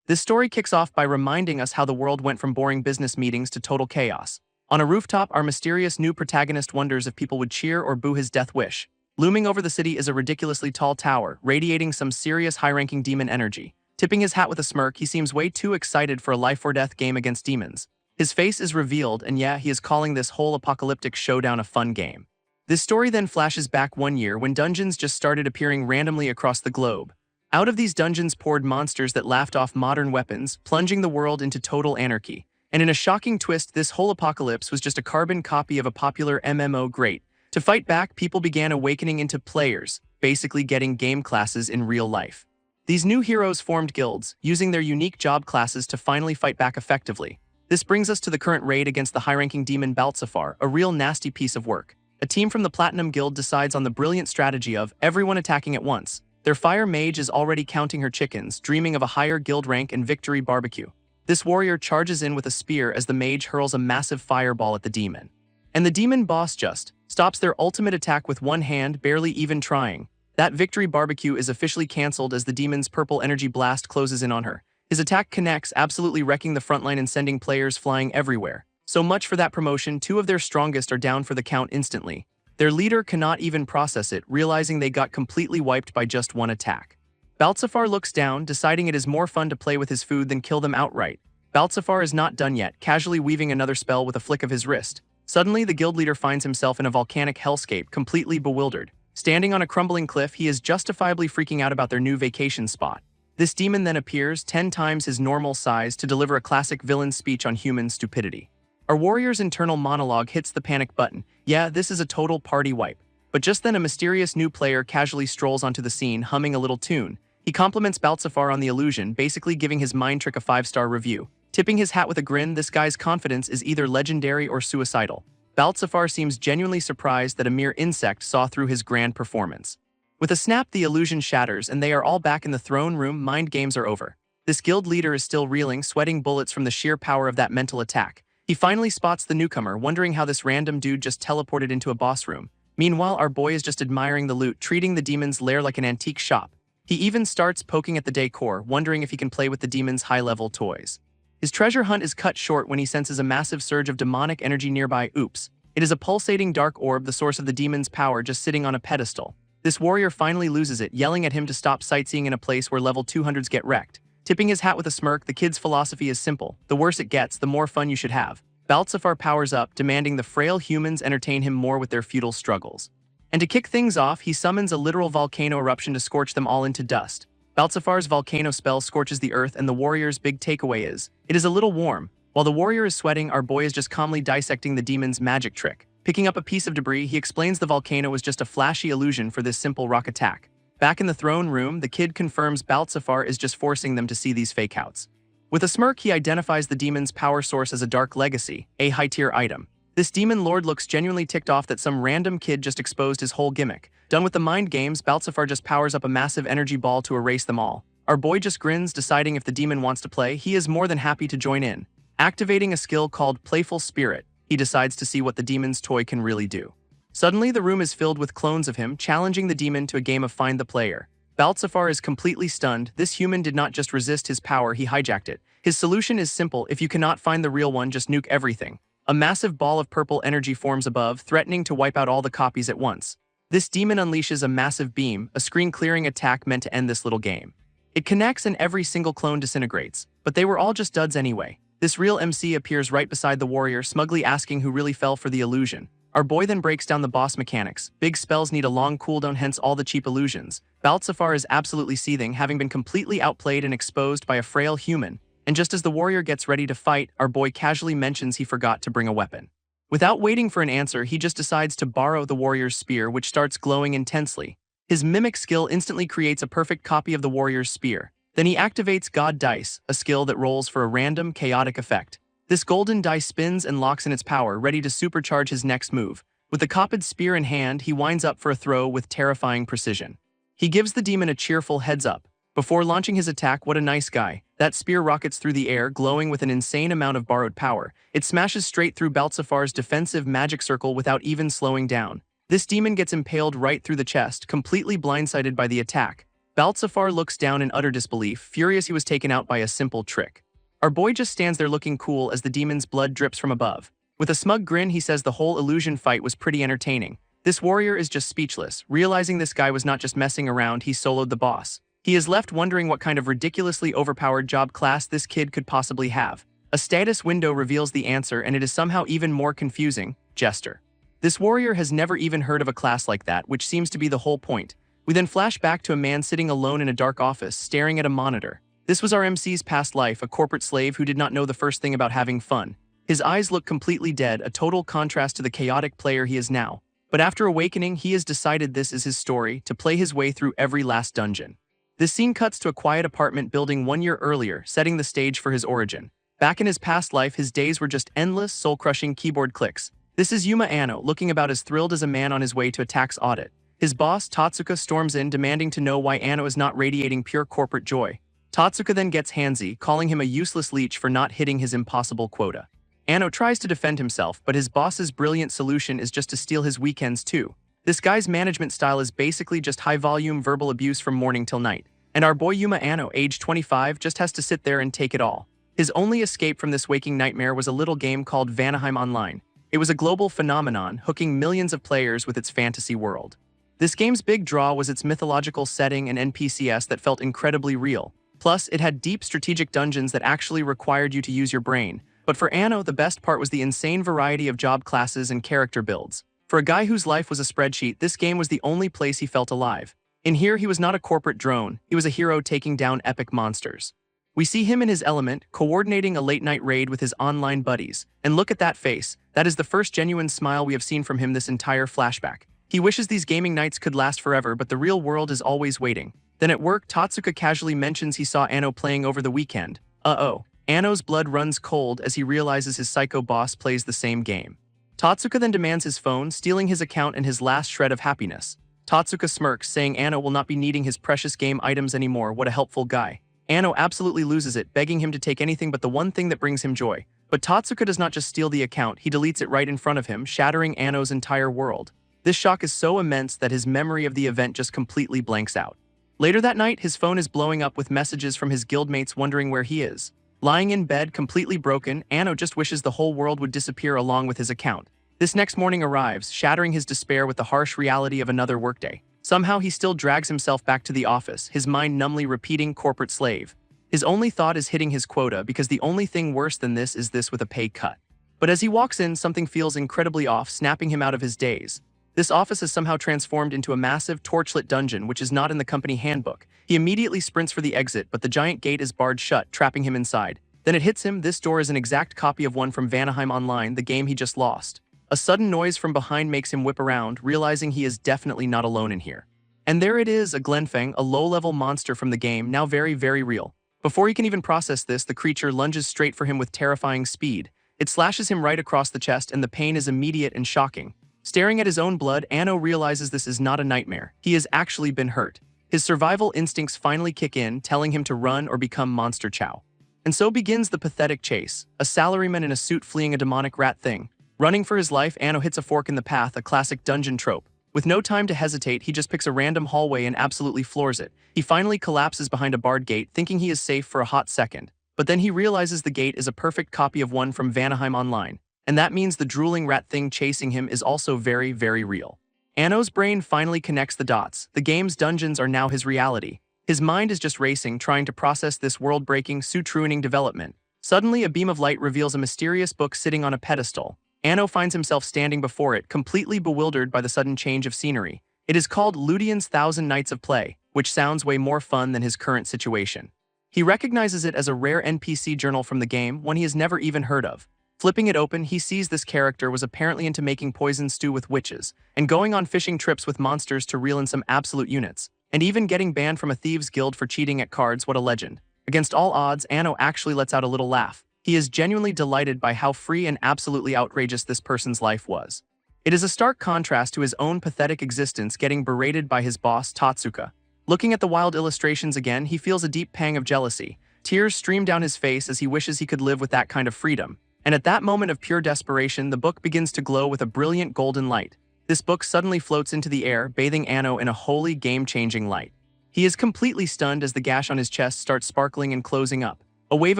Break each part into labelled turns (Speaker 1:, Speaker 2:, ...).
Speaker 1: This story kicks off by reminding us how the world went from boring business meetings to total chaos. On a rooftop, our mysterious new protagonist wonders if people would cheer or boo his death wish. Looming over the city is a ridiculously tall tower, radiating some serious high-ranking demon energy. Tipping his hat with a smirk, he seems way too excited for a life-or-death game against demons. His face is revealed, and yeah, he is calling this whole apocalyptic showdown a fun game. This story then flashes back 1 year when dungeons just started appearing randomly across the globe. Out of these dungeons poured monsters that laughed off modern weapons, plunging the world into total anarchy. And in a shocking twist, this whole apocalypse was just a carbon copy of a popular MMO great. To fight back, people began awakening into players, basically getting game classes in real life. These new heroes formed guilds, using their unique job classes to finally fight back effectively. This brings us to the current raid against the high-ranking demon Baltzafar, a real nasty piece of work. A team from the Platinum Guild decides on the brilliant strategy of everyone attacking at once. Their fire mage is already counting her chickens, dreaming of a higher guild rank and victory barbecue. This warrior charges in with a spear as the mage hurls a massive fireball at the demon. And the demon boss just stops their ultimate attack with one hand, barely even trying. That victory barbecue is officially cancelled as the demon's purple energy blast closes in on her. His attack connects, absolutely wrecking the frontline and sending players flying everywhere. So much for that promotion, 2 of their strongest are down for the count instantly. Their leader cannot even process it, realizing they got completely wiped by just one attack. Baltzafar looks down, deciding it is more fun to play with his food than kill them outright. Baltzafar is not done yet, casually weaving another spell with a flick of his wrist. Suddenly, the guild leader finds himself in a volcanic hellscape, completely bewildered. Standing on a crumbling cliff, he is justifiably freaking out about their new vacation spot. This demon then appears, 10 times his normal size, to deliver a classic villain speech on human stupidity. Our warrior's internal monologue hits the panic button. Yeah, this is a total party wipe. But just then a mysterious new player casually strolls onto the scene, humming a little tune. He compliments Baltzafar on the illusion, basically giving his mind trick a 5-star review. Tipping his hat with a grin, this guy's confidence is either legendary or suicidal. Baltzafar seems genuinely surprised that a mere insect saw through his grand performance. With a snap, the illusion shatters, and they are all back in the throne room. Mind games are over. This guild leader is still reeling, sweating bullets from the sheer power of that mental attack. He finally spots the newcomer, wondering how this random dude just teleported into a boss room. Meanwhile, our boy is just admiring the loot, treating the demon's lair like an antique shop. He even starts poking at the decor, wondering if he can play with the demon's high-level toys. His treasure hunt is cut short when he senses a massive surge of demonic energy nearby. Oops. It is a pulsating dark orb, the source of the demon's power, just sitting on a pedestal. This warrior finally loses it, yelling at him to stop sightseeing in a place where level 200s get wrecked. Tipping his hat with a smirk, the kid's philosophy is simple. The worse it gets, the more fun you should have. Baltzafar powers up, demanding the frail humans entertain him more with their futile struggles. And to kick things off, he summons a literal volcano eruption to scorch them all into dust. Baltzafar's volcano spell scorches the earth, and the warrior's big takeaway is, it is a little warm. While the warrior is sweating, our boy is just calmly dissecting the demon's magic trick. Picking up a piece of debris, he explains the volcano was just a flashy illusion for this simple rock attack. Back in the throne room, the kid confirms Baltzafar is just forcing them to see these fake-outs. With a smirk, he identifies the demon's power source as a dark legacy, a high-tier item. This demon lord looks genuinely ticked off that some random kid just exposed his whole gimmick. Done with the mind games, Baltzafar just powers up a massive energy ball to erase them all. Our boy just grins, deciding if the demon wants to play, he is more than happy to join in. Activating a skill called Playful Spirit, he decides to see what the demon's toy can really do. Suddenly, the room is filled with clones of him, challenging the demon to a game of Find the Player. Baltzafar is completely stunned. This human did not just resist his power, he hijacked it. His solution is simple: if you cannot find the real one, just nuke everything. A massive ball of purple energy forms above, threatening to wipe out all the copies at once. This demon unleashes a massive beam, a screen-clearing attack meant to end this little game. It connects and every single clone disintegrates, but they were all just duds anyway. This real MC appears right beside the warrior, smugly asking who really fell for the illusion. Our boy then breaks down the boss mechanics. Big spells need a long cooldown, hence all the cheap illusions. Baltzafar is absolutely seething, having been completely outplayed and exposed by a frail human. And just as the warrior gets ready to fight, our boy casually mentions he forgot to bring a weapon. Without waiting for an answer, he just decides to borrow the warrior's spear, which starts glowing intensely. His mimic skill instantly creates a perfect copy of the warrior's spear. Then he activates God Dice, a skill that rolls for a random, chaotic effect. This golden dice spins and locks in its power, ready to supercharge his next move. With the copied spear in hand, he winds up for a throw with terrifying precision. He gives the demon a cheerful heads up. Before launching his attack, what a nice guy. That spear rockets through the air, glowing with an insane amount of borrowed power. It smashes straight through Baltzafar's defensive magic circle without even slowing down. This demon gets impaled right through the chest, completely blindsided by the attack. Baltzafar looks down in utter disbelief, furious he was taken out by a simple trick. Our boy just stands there looking cool as the demon's blood drips from above. With a smug grin, he says the whole illusion fight was pretty entertaining. This warrior is just speechless, realizing this guy was not just messing around, he soloed the boss. He is left wondering what kind of ridiculously overpowered job class this kid could possibly have. A status window reveals the answer, and it is somehow even more confusing: Jester. This warrior has never even heard of a class like that, which seems to be the whole point. We then flash back to a man sitting alone in a dark office, staring at a monitor. This was our MC's past life, a corporate slave who did not know the first thing about having fun. His eyes look completely dead, a total contrast to the chaotic player he is now. But after awakening, he has decided this is his story, to play his way through every last dungeon. This scene cuts to a quiet apartment building 1 year earlier, setting the stage for his origin. Back in his past life, his days were just endless, soul-crushing keyboard clicks. This is Yuma Anno, looking about as thrilled as a man on his way to a tax audit. His boss, Tatsuka, storms in, demanding to know why Anno is not radiating pure corporate joy. Tatsuka then gets handsy, calling him a useless leech for not hitting his impossible quota. Anno tries to defend himself, but his boss's brilliant solution is just to steal his weekends too. This guy's management style is basically just high-volume verbal abuse from morning till night. And our boy Yuma Anno, age 25, just has to sit there and take it all. His only escape from this waking nightmare was a little game called Vanaheim Online. It was a global phenomenon, hooking millions of players with its fantasy world. This game's big draw was its mythological setting and NPCs that felt incredibly real. Plus, it had deep strategic dungeons that actually required you to use your brain. But for Anno, the best part was the insane variety of job classes and character builds. For a guy whose life was a spreadsheet, this game was the only place he felt alive. In here, he was not a corporate drone, he was a hero taking down epic monsters. We see him in his element, coordinating a late-night raid with his online buddies. And look at that face, that is the first genuine smile we have seen from him this entire flashback. He wishes these gaming nights could last forever, but the real world is always waiting. Then at work, Tatsuka casually mentions he saw Anno playing over the weekend. Uh-oh. Anno's blood runs cold as he realizes his psycho boss plays the same game. Tatsuka then demands his phone, stealing his account and his last shred of happiness. Tatsuka smirks, saying Anno will not be needing his precious game items anymore. What a helpful guy. Anno absolutely loses it, begging him to take anything but the one thing that brings him joy. But Tatsuka does not just steal the account, he deletes it right in front of him, shattering Anno's entire world. This shock is so immense that his memory of the event just completely blanks out. Later that night, his phone is blowing up with messages from his guildmates wondering where he is. Lying in bed, completely broken, Anno just wishes the whole world would disappear along with his account. This next morning arrives, shattering his despair with the harsh reality of another workday. Somehow he still drags himself back to the office, his mind numbly repeating corporate slave. His only thought is hitting his quota, because the only thing worse than this is this with a pay cut. But as he walks in, something feels incredibly off, snapping him out of his daze. This office is somehow transformed into a massive, torchlit dungeon, which is not in the company handbook. He immediately sprints for the exit, but the giant gate is barred shut, trapping him inside. Then it hits him, this door is an exact copy of one from Vanaheim Online, the game he just lost. A sudden noise from behind makes him whip around, realizing he is definitely not alone in here. And there it is, a Glenfang, a low-level monster from the game, now very, very real. Before he can even process this, the creature lunges straight for him with terrifying speed. It slashes him right across the chest, and the pain is immediate and shocking. Staring at his own blood, Anno realizes this is not a nightmare. He has actually been hurt. His survival instincts finally kick in, telling him to run or become monster chow. And so begins the pathetic chase, a salaryman in a suit fleeing a demonic rat thing. Running for his life, Anno hits a fork in the path, a classic dungeon trope. With no time to hesitate, he just picks a random hallway and absolutely floors it. He finally collapses behind a barred gate, thinking he is safe for a hot second. But then he realizes the gate is a perfect copy of one from Vanaheim Online. And that means the drooling rat thing chasing him is also very, very real. Anno's brain finally connects the dots. The game's dungeons are now his reality. His mind is just racing, trying to process this world-breaking, suit-ruining development. Suddenly, a beam of light reveals a mysterious book sitting on a pedestal. Anno finds himself standing before it, completely bewildered by the sudden change of scenery. It is called Ludian's Thousand Nights of Play, which sounds way more fun than his current situation. He recognizes it as a rare NPC journal from the game, one he has never even heard of. Flipping it open, he sees this character was apparently into making poison stew with witches, and going on fishing trips with monsters to reel in some absolute units, and even getting banned from a thieves' guild for cheating at cards. What a legend. Against all odds, Anno actually lets out a little laugh. He is genuinely delighted by how free and absolutely outrageous this person's life was. It is a stark contrast to his own pathetic existence, getting berated by his boss, Tatsuka. Looking at the wild illustrations again, he feels a deep pang of jealousy. Tears stream down his face as he wishes he could live with that kind of freedom. And at that moment of pure desperation, the book begins to glow with a brilliant golden light. This book suddenly floats into the air, bathing Anno in a wholly game-changing light. He is completely stunned as the gash on his chest starts sparkling and closing up. A wave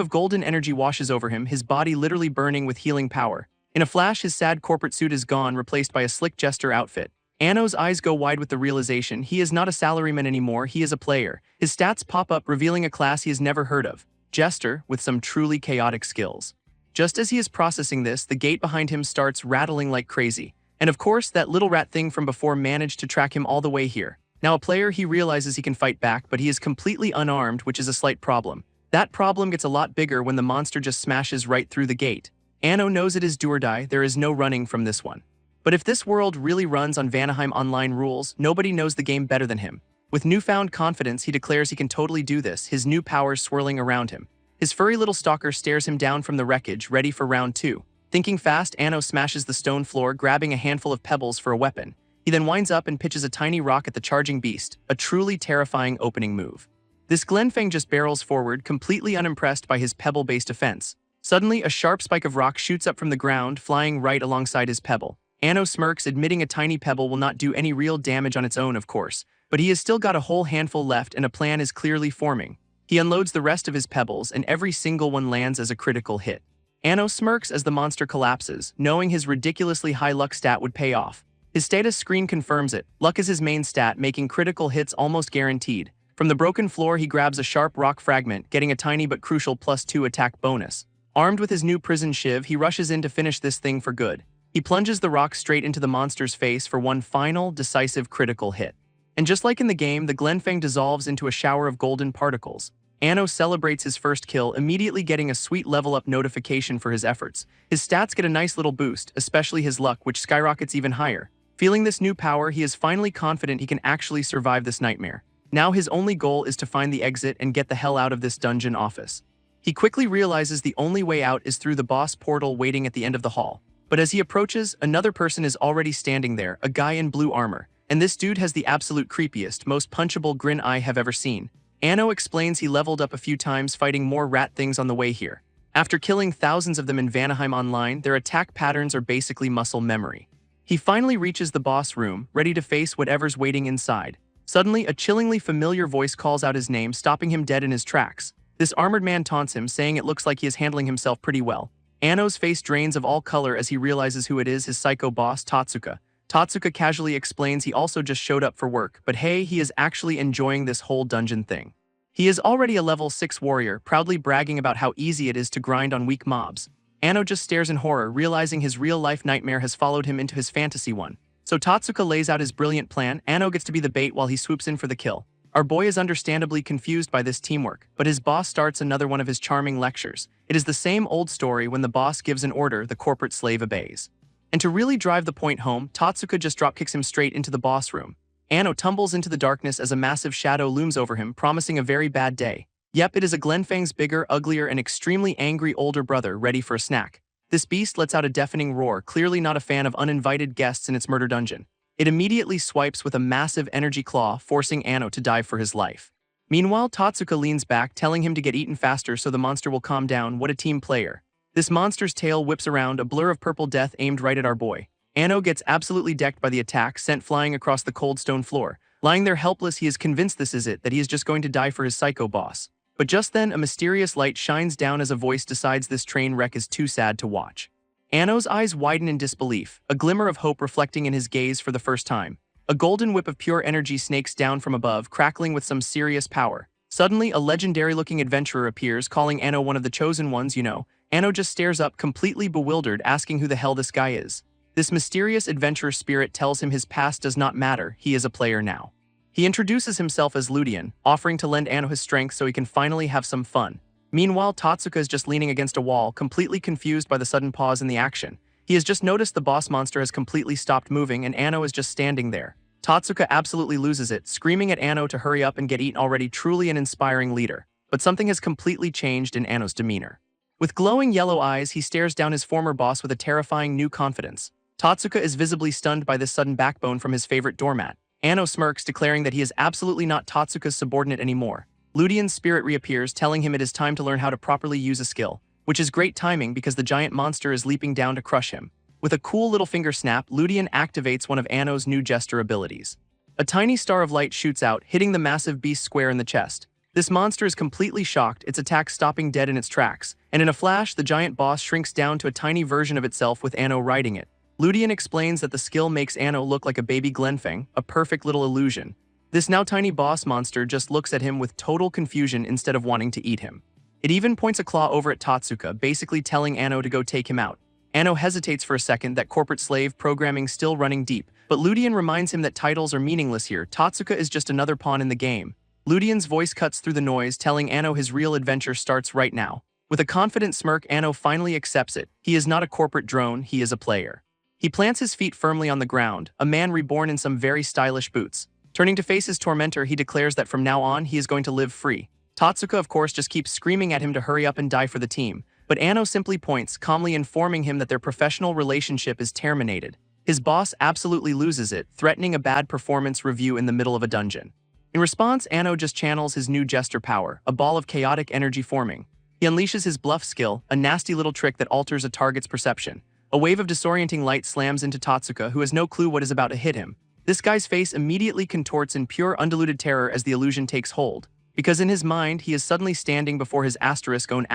Speaker 1: of golden energy washes over him, his body literally burning with healing power. In a flash, his sad corporate suit is gone, replaced by a slick Jester outfit. Anno's eyes go wide with the realization he is not a salaryman anymore, he is a player. His stats pop up, revealing a class he has never heard of. Jester, with some truly chaotic skills. Just as he is processing this, the gate behind him starts rattling like crazy. And of course, that little rat thing from before managed to track him all the way here. Now a player, he realizes he can fight back, but he is completely unarmed, which is a slight problem. That problem gets a lot bigger when the monster just smashes right through the gate. Anno knows it is do or die, there is no running from this one. But if this world really runs on Vanaheim Online rules, nobody knows the game better than him. With newfound confidence, he declares he can totally do this, his new powers swirling around him. His furry little stalker stares him down from the wreckage, ready for round 2. Thinking fast, Anno smashes the stone floor, grabbing a handful of pebbles for a weapon. He then winds up and pitches a tiny rock at the charging beast, a truly terrifying opening move. This Glenfang just barrels forward, completely unimpressed by his pebble-based offense. Suddenly, a sharp spike of rock shoots up from the ground, flying right alongside his pebble. Anno smirks, admitting a tiny pebble will not do any real damage on its own, of course, but he has still got a whole handful left and a plan is clearly forming. He unloads the rest of his pebbles, and every single one lands as a critical hit. Anno smirks as the monster collapses, knowing his ridiculously high luck stat would pay off. His status screen confirms it. Luck is his main stat, making critical hits almost guaranteed. From the broken floor, he grabs a sharp rock fragment, getting a tiny but crucial +2 attack bonus. Armed with his new prison shiv, he rushes in to finish this thing for good. He plunges the rock straight into the monster's face for one final, decisive critical hit. And just like in the game, the Glenfang dissolves into a shower of golden particles. Anno celebrates his first kill, immediately getting a sweet level-up notification for his efforts. His stats get a nice little boost, especially his luck, which skyrockets even higher. Feeling this new power, he is finally confident he can actually survive this nightmare. Now his only goal is to find the exit and get the hell out of this dungeon office. He quickly realizes the only way out is through the boss portal waiting at the end of the hall. But as he approaches, another person is already standing there, a guy in blue armor. And this dude has the absolute creepiest, most punchable grin I have ever seen. Anno explains he leveled up a few times fighting more rat things on the way here. After killing thousands of them in Vanaheim Online, their attack patterns are basically muscle memory. He finally reaches the boss room, ready to face whatever's waiting inside. Suddenly, a chillingly familiar voice calls out his name, stopping him dead in his tracks. This armored man taunts him, saying it looks like he is handling himself pretty well. Anno's face drains of all color as he realizes who it is, his psycho boss, Tatsuka. Tatsuka casually explains he also just showed up for work, but hey, he is actually enjoying this whole dungeon thing. He is already a level 6 warrior, proudly bragging about how easy it is to grind on weak mobs. Anno just stares in horror, realizing his real-life nightmare has followed him into his fantasy one. So Tatsuka lays out his brilliant plan. Anno gets to be the bait while he swoops in for the kill. Our boy is understandably confused by this teamwork, but his boss starts another one of his charming lectures. It is the same old story: when the boss gives an order, the corporate slave obeys. And to really drive the point home, Tatsuka just dropkicks him straight into the boss room. Anno tumbles into the darkness as a massive shadow looms over him, promising a very bad day. Yep, it is a Glenfang's bigger, uglier, and extremely angry older brother ready for a snack. This beast lets out a deafening roar, clearly not a fan of uninvited guests in its murder dungeon. It immediately swipes with a massive energy claw, forcing Anno to dive for his life. Meanwhile, Tatsuka leans back, telling him to get eaten faster so the monster will calm down. What a team player. This monster's tail whips around, a blur of purple death aimed right at our boy. Anno gets absolutely decked by the attack, sent flying across the cold stone floor. Lying there helpless, he is convinced this is it, that he is just going to die for his psycho boss. But just then, a mysterious light shines down as a voice decides this train wreck is too sad to watch. Anno's eyes widen in disbelief, a glimmer of hope reflecting in his gaze for the first time. A golden whip of pure energy snakes down from above, crackling with some serious power. Suddenly, a legendary-looking adventurer appears, calling Anno one of the chosen ones, you know. Anno just stares up, completely bewildered, asking who the hell this guy is. This mysterious adventurer spirit tells him his past does not matter, he is a player now. He introduces himself as Ludian, offering to lend Anno his strength so he can finally have some fun. Meanwhile, Tatsuka is just leaning against a wall, completely confused by the sudden pause in the action. He has just noticed the boss monster has completely stopped moving and Anno is just standing there. Tatsuka absolutely loses it, screaming at Anno to hurry up and get eaten, already truly an inspiring leader. But something has completely changed in Anno's demeanor. With glowing yellow eyes, he stares down his former boss with a terrifying new confidence. Tatsuka is visibly stunned by this sudden backbone from his favorite doormat. Anno smirks, declaring that he is absolutely not Tatsuka's subordinate anymore. Ludian's spirit reappears, telling him it is time to learn how to properly use a skill, which is great timing because the giant monster is leaping down to crush him. With a cool little finger snap, Ludian activates one of Anno's new Jester abilities. A tiny star of light shoots out, hitting the massive beast square in the chest. This monster is completely shocked, its attack stopping dead in its tracks, and in a flash, the giant boss shrinks down to a tiny version of itself with Anno riding it. Ludian explains that the skill makes Anno look like a baby Glenfang, a perfect little illusion. This now tiny boss monster just looks at him with total confusion instead of wanting to eat him. It even points a claw over at Tatsuka, basically telling Anno to go take him out. Anno hesitates for a second, that corporate slave programming still running deep, but Ludian reminds him that titles are meaningless here. Tatsuka is just another pawn in the game. Ludian's voice cuts through the noise, telling Anno his real adventure starts right now. With a confident smirk, Anno finally accepts it. He is not a corporate drone, he is a player. He plants his feet firmly on the ground, a man reborn in some very stylish boots. Turning to face his tormentor, he declares that from now on, he is going to live free. Tatsuka, of course, just keeps screaming at him to hurry up and die for the team, but Anno simply points, calmly informing him that their professional relationship is terminated. His boss absolutely loses it, threatening a bad performance review in the middle of a dungeon. In response, Anno just channels his new Jester power, a ball of chaotic energy forming. He unleashes his bluff skill, a nasty little trick that alters a target's perception. A wave of disorienting light slams into Tatsuka, who has no clue what is about to hit him. This guy's face immediately contorts in pure undiluted terror as the illusion takes hold, because in his mind, he is suddenly standing before his own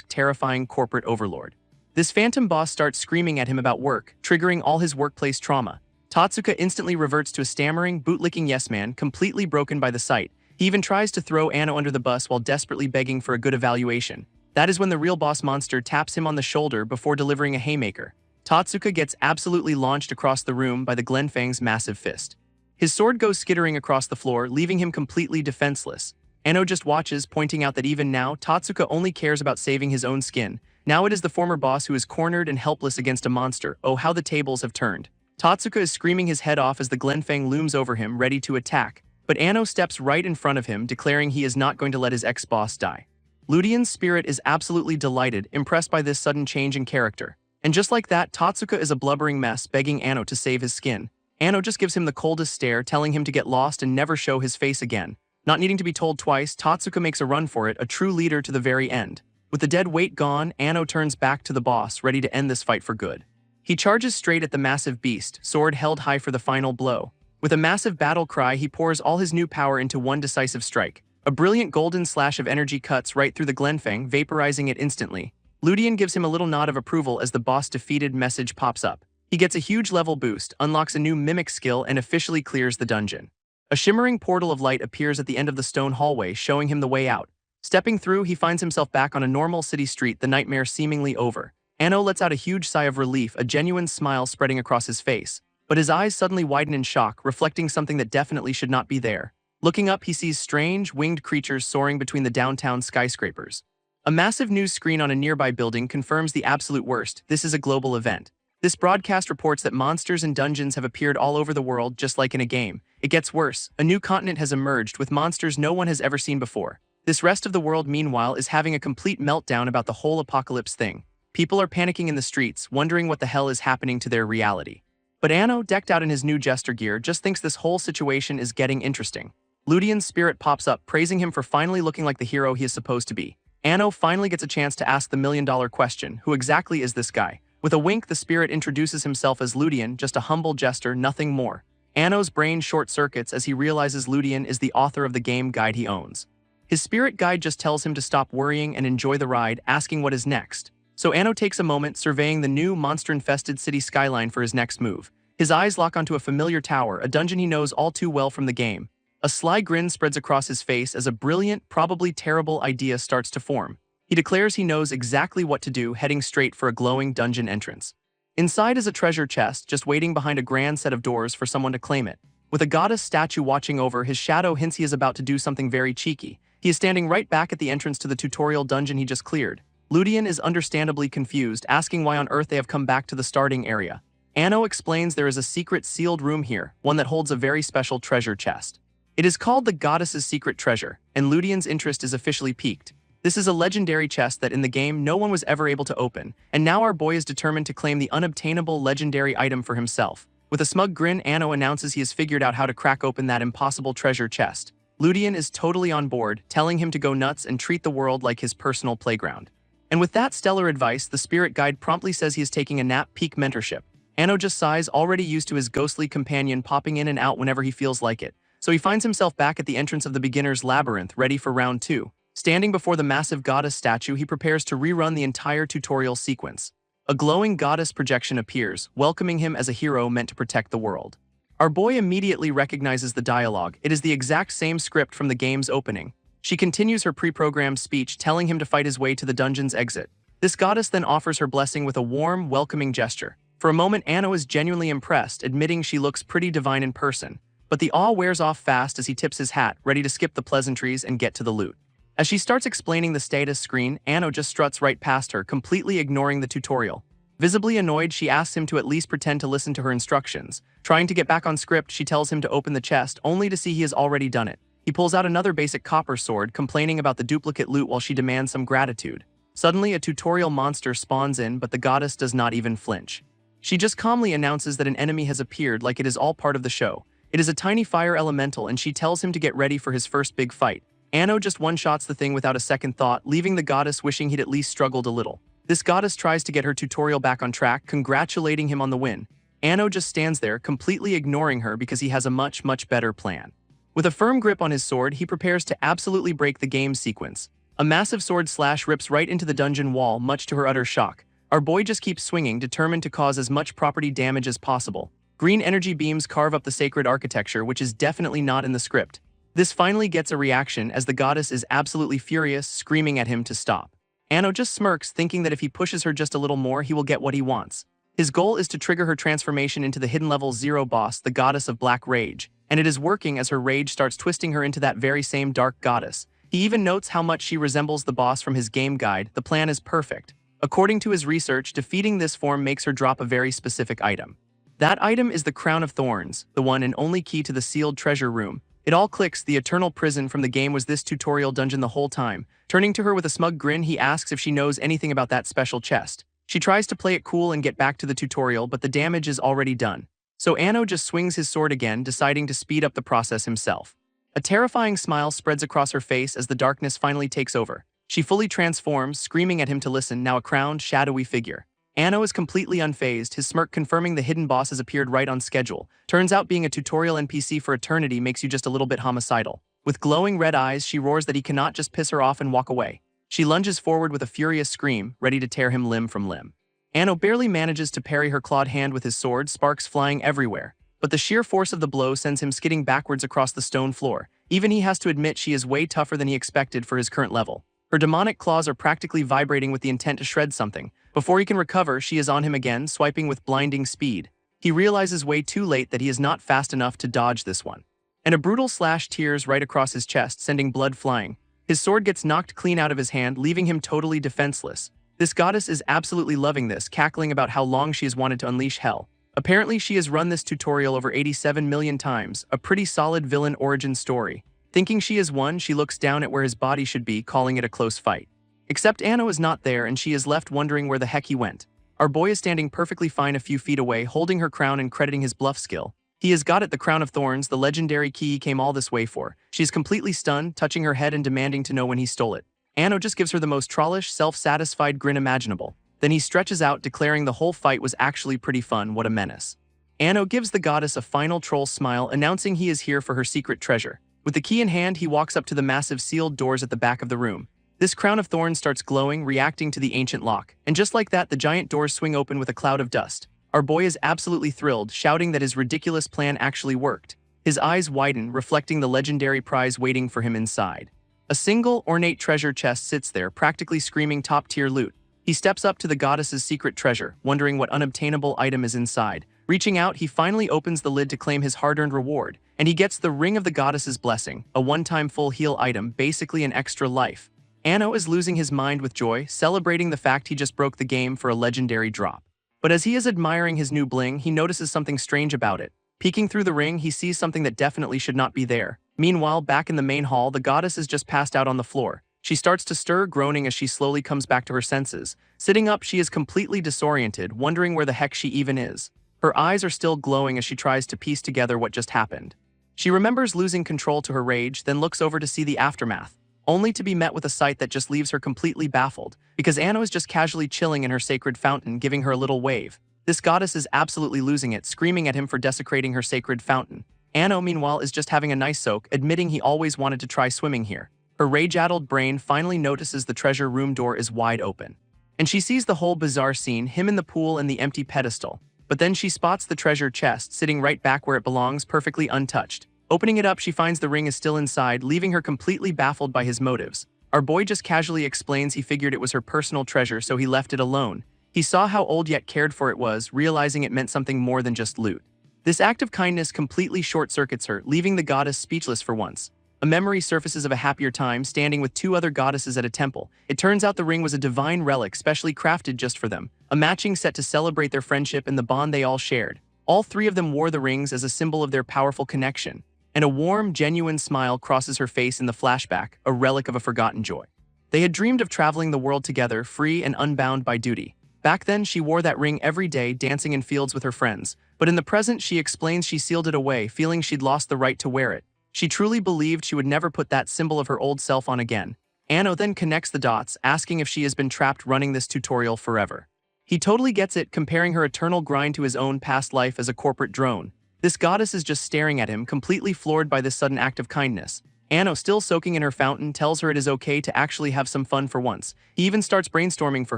Speaker 1: terrifying corporate overlord. This phantom boss starts screaming at him about work, triggering all his workplace trauma. Tatsuka instantly reverts to a stammering, bootlicking yes-man, completely broken by the sight. He even tries to throw Anno under the bus while desperately begging for a good evaluation. That is when the real boss monster taps him on the shoulder before delivering a haymaker. Tatsuka gets absolutely launched across the room by the Glenfang's massive fist. His sword goes skittering across the floor, leaving him completely defenseless. Anno just watches, pointing out that even now, Tatsuka only cares about saving his own skin. Now it is the former boss who is cornered and helpless against a monster. Oh, how the tables have turned. Tatsuka is screaming his head off as the Glenfang looms over him, ready to attack. But Anno steps right in front of him, declaring he is not going to let his ex-boss die. Ludian's spirit is absolutely delighted, impressed by this sudden change in character. And just like that, Tatsuka is a blubbering mess, begging Anno to save his skin. Anno just gives him the coldest stare, telling him to get lost and never show his face again. Not needing to be told twice, Tatsuka makes a run for it, a true leader to the very end. With the dead weight gone, Anno turns back to the boss, ready to end this fight for good. He charges straight at the massive beast, sword held high for the final blow. With a massive battle cry, he pours all his new power into one decisive strike. A brilliant golden slash of energy cuts right through the Glenfang, vaporizing it instantly. Ludian gives him a little nod of approval as the boss defeated message pops up. He gets a huge level boost, unlocks a new mimic skill, and officially clears the dungeon. A shimmering portal of light appears at the end of the stone hallway, showing him the way out. Stepping through, he finds himself back on a normal city street, the nightmare seemingly over. Anno lets out a huge sigh of relief, a genuine smile spreading across his face. But his eyes suddenly widen in shock, reflecting something that definitely should not be there. Looking up, he sees strange, winged creatures soaring between the downtown skyscrapers. A massive news screen on a nearby building confirms the absolute worst. This is a global event. This broadcast reports that monsters and dungeons have appeared all over the world, just like in a game. It gets worse. A new continent has emerged with monsters no one has ever seen before. This rest of the world, meanwhile, is having a complete meltdown about the whole apocalypse thing. People are panicking in the streets, wondering what the hell is happening to their reality. But Anno, decked out in his new Jester gear, just thinks this whole situation is getting interesting. Ludian's spirit pops up, praising him for finally looking like the hero he is supposed to be. Anno finally gets a chance to ask the million-dollar question, who exactly is this guy? With a wink, the spirit introduces himself as Ludian, just a humble jester, nothing more. Anno's brain short-circuits as he realizes Ludian is the author of the game guide he owns. His spirit guide just tells him to stop worrying and enjoy the ride, asking what is next. So Anno takes a moment, surveying the new monster-infested city skyline for his next move. His eyes lock onto a familiar tower, a dungeon he knows all too well from the game. A sly grin spreads across his face as a brilliant, probably terrible idea starts to form. He declares he knows exactly what to do, heading straight for a glowing dungeon entrance. Inside is a treasure chest, just waiting behind a grand set of doors for someone to claim it. With a goddess statue watching over, his shadow hints he is about to do something very cheeky. He is standing right back at the entrance to the tutorial dungeon he just cleared. Ludian is understandably confused, asking why on earth they have come back to the starting area. Anno explains there is a secret sealed room here, one that holds a very special treasure chest. It is called the Goddess's Secret Treasure, and Ludian's interest is officially piqued. This is a legendary chest that in the game no one was ever able to open, and now our boy is determined to claim the unobtainable legendary item for himself. With a smug grin, Anno announces he has figured out how to crack open that impossible treasure chest. Ludian is totally on board, telling him to go nuts and treat the world like his personal playground. And with that stellar advice, the spirit guide promptly says he is taking a nap peak mentorship. Ano just sighs, already used to his ghostly companion popping in and out whenever he feels like it. So he finds himself back at the entrance of the beginner's labyrinth, ready for round 2. Standing before the massive goddess statue, he prepares to rerun the entire tutorial sequence. A glowing goddess projection appears, welcoming him as a hero meant to protect the world. Our boy immediately recognizes the dialogue. It is the exact same script from the game's opening. She continues her pre-programmed speech, telling him to fight his way to the dungeon's exit. This goddess then offers her blessing with a warm, welcoming gesture. For a moment, Ano is genuinely impressed, admitting she looks pretty divine in person. But the awe wears off fast as he tips his hat, ready to skip the pleasantries and get to the loot. As she starts explaining the status screen, Ano just struts right past her, completely ignoring the tutorial. Visibly annoyed, she asks him to at least pretend to listen to her instructions. Trying to get back on script, she tells him to open the chest, only to see he has already done it. He pulls out another basic copper sword, complaining about the duplicate loot while she demands some gratitude. Suddenly, a tutorial monster spawns in, but the goddess does not even flinch. She just calmly announces that an enemy has appeared, like it is all part of the show. It is a tiny fire elemental, and she tells him to get ready for his first big fight. Ano just one-shots the thing without a second thought, leaving the goddess wishing he'd at least struggled a little. This goddess tries to get her tutorial back on track, congratulating him on the win. Ano just stands there, completely ignoring her because he has a much better plan. With a firm grip on his sword, he prepares to absolutely break the game's sequence. A massive sword slash rips right into the dungeon wall, much to her utter shock. Our boy just keeps swinging, determined to cause as much property damage as possible. Green energy beams carve up the sacred architecture, which is definitely not in the script. This finally gets a reaction as the goddess is absolutely furious, screaming at him to stop. Ano just smirks, thinking that if he pushes her just a little more, he will get what he wants. His goal is to trigger her transformation into the hidden level 0 boss, the goddess of black rage, and it is working as her rage starts twisting her into that very same dark goddess. He even notes how much she resembles the boss from his game guide. The plan is perfect. According to his research, defeating this form makes her drop a very specific item. That item is the Crown of Thorns, the one and only key to the sealed treasure room. It all clicks. The eternal prison from the game was this tutorial dungeon the whole time. Turning to her with a smug grin, he asks if she knows anything about that special chest. She tries to play it cool and get back to the tutorial, but the damage is already done. So Ano just swings his sword again, deciding to speed up the process himself. A terrifying smile spreads across her face as the darkness finally takes over. She fully transforms, screaming at him to listen, now a crowned, shadowy figure. Ano is completely unfazed, his smirk confirming the hidden boss has appeared right on schedule. Turns out being a tutorial NPC for eternity makes you just a little bit homicidal. With glowing red eyes, she roars that he cannot just piss her off and walk away. She lunges forward with a furious scream, ready to tear him limb from limb. Ano barely manages to parry her clawed hand with his sword, sparks flying everywhere. But the sheer force of the blow sends him skidding backwards across the stone floor. Even he has to admit she is way tougher than he expected for his current level. Her demonic claws are practically vibrating with the intent to shred something. Before he can recover, she is on him again, swiping with blinding speed. He realizes way too late that he is not fast enough to dodge this one. And a brutal slash tears right across his chest, sending blood flying. His sword gets knocked clean out of his hand, leaving him totally defenseless. This goddess is absolutely loving this, cackling about how long she has wanted to unleash hell. Apparently, she has run this tutorial over 87 million times, a pretty solid villain origin story. Thinking she has won, she looks down at where his body should be, calling it a close fight. Except Ano is not there, and she is left wondering where the heck he went. Our boy is standing perfectly fine a few feet away, holding her crown and crediting his bluff skill. He has got it, the Crown of Thorns, the legendary key he came all this way for. She is completely stunned, touching her head and demanding to know when he stole it. Ano just gives her the most trollish, self-satisfied grin imaginable. Then he stretches out, declaring the whole fight was actually pretty fun. What a menace. Ano gives the goddess a final troll smile, announcing he is here for her secret treasure. With the key in hand, he walks up to the massive sealed doors at the back of the room. This Crown of Thorns starts glowing, reacting to the ancient lock. And just like that, the giant doors swing open with a cloud of dust. Our boy is absolutely thrilled, shouting that his ridiculous plan actually worked. His eyes widen, reflecting the legendary prize waiting for him inside. A single, ornate treasure chest sits there, practically screaming top-tier loot. He steps up to the goddess's secret treasure, wondering what unobtainable item is inside. Reaching out, he finally opens the lid to claim his hard-earned reward, and he gets the Ring of the Goddess's Blessing, a one-time full heal item, basically an extra life. Ano is losing his mind with joy, celebrating the fact he just broke the game for a legendary drop. But as he is admiring his new bling, he notices something strange about it. Peeking through the ring, he sees something that definitely should not be there. Meanwhile, back in the main hall, the goddess is just passed out on the floor. She starts to stir, groaning as she slowly comes back to her senses. Sitting up, she is completely disoriented, wondering where the heck she even is. Her eyes are still glowing as she tries to piece together what just happened. She remembers losing control to her rage, then looks over to see the aftermath, only to be met with a sight that just leaves her completely baffled, because Ano is just casually chilling in her sacred fountain, giving her a little wave. This goddess is absolutely losing it, screaming at him for desecrating her sacred fountain. Anno, meanwhile, is just having a nice soak, admitting he always wanted to try swimming here. Her rage-addled brain finally notices the treasure room door is wide open. And she sees the whole bizarre scene, him in the pool and the empty pedestal. But then she spots the treasure chest sitting right back where it belongs, perfectly untouched. Opening it up, she finds the ring is still inside, leaving her completely baffled by his motives. Our boy just casually explains he figured it was her personal treasure, so he left it alone. He saw how old yet cared for it was, realizing it meant something more than just loot. This act of kindness completely short-circuits her, leaving the goddess speechless for once. A memory surfaces of a happier time, standing with two other goddesses at a temple. It turns out the ring was a divine relic specially crafted just for them, a matching set to celebrate their friendship and the bond they all shared. All three of them wore the rings as a symbol of their powerful connection, and a warm, genuine smile crosses her face in the flashback, a relic of a forgotten joy. They had dreamed of traveling the world together, free and unbound by duty. Back then, she wore that ring every day, dancing in fields with her friends. But in the present, she explains she sealed it away, feeling she'd lost the right to wear it. She truly believed she would never put that symbol of her old self on again. Anno then connects the dots, asking if she has been trapped running this tutorial forever. He totally gets it, comparing her eternal grind to his own past life as a corporate drone. This goddess is just staring at him, completely floored by this sudden act of kindness. Anno, still soaking in her fountain, tells her it is okay to actually have some fun for once. He even starts brainstorming for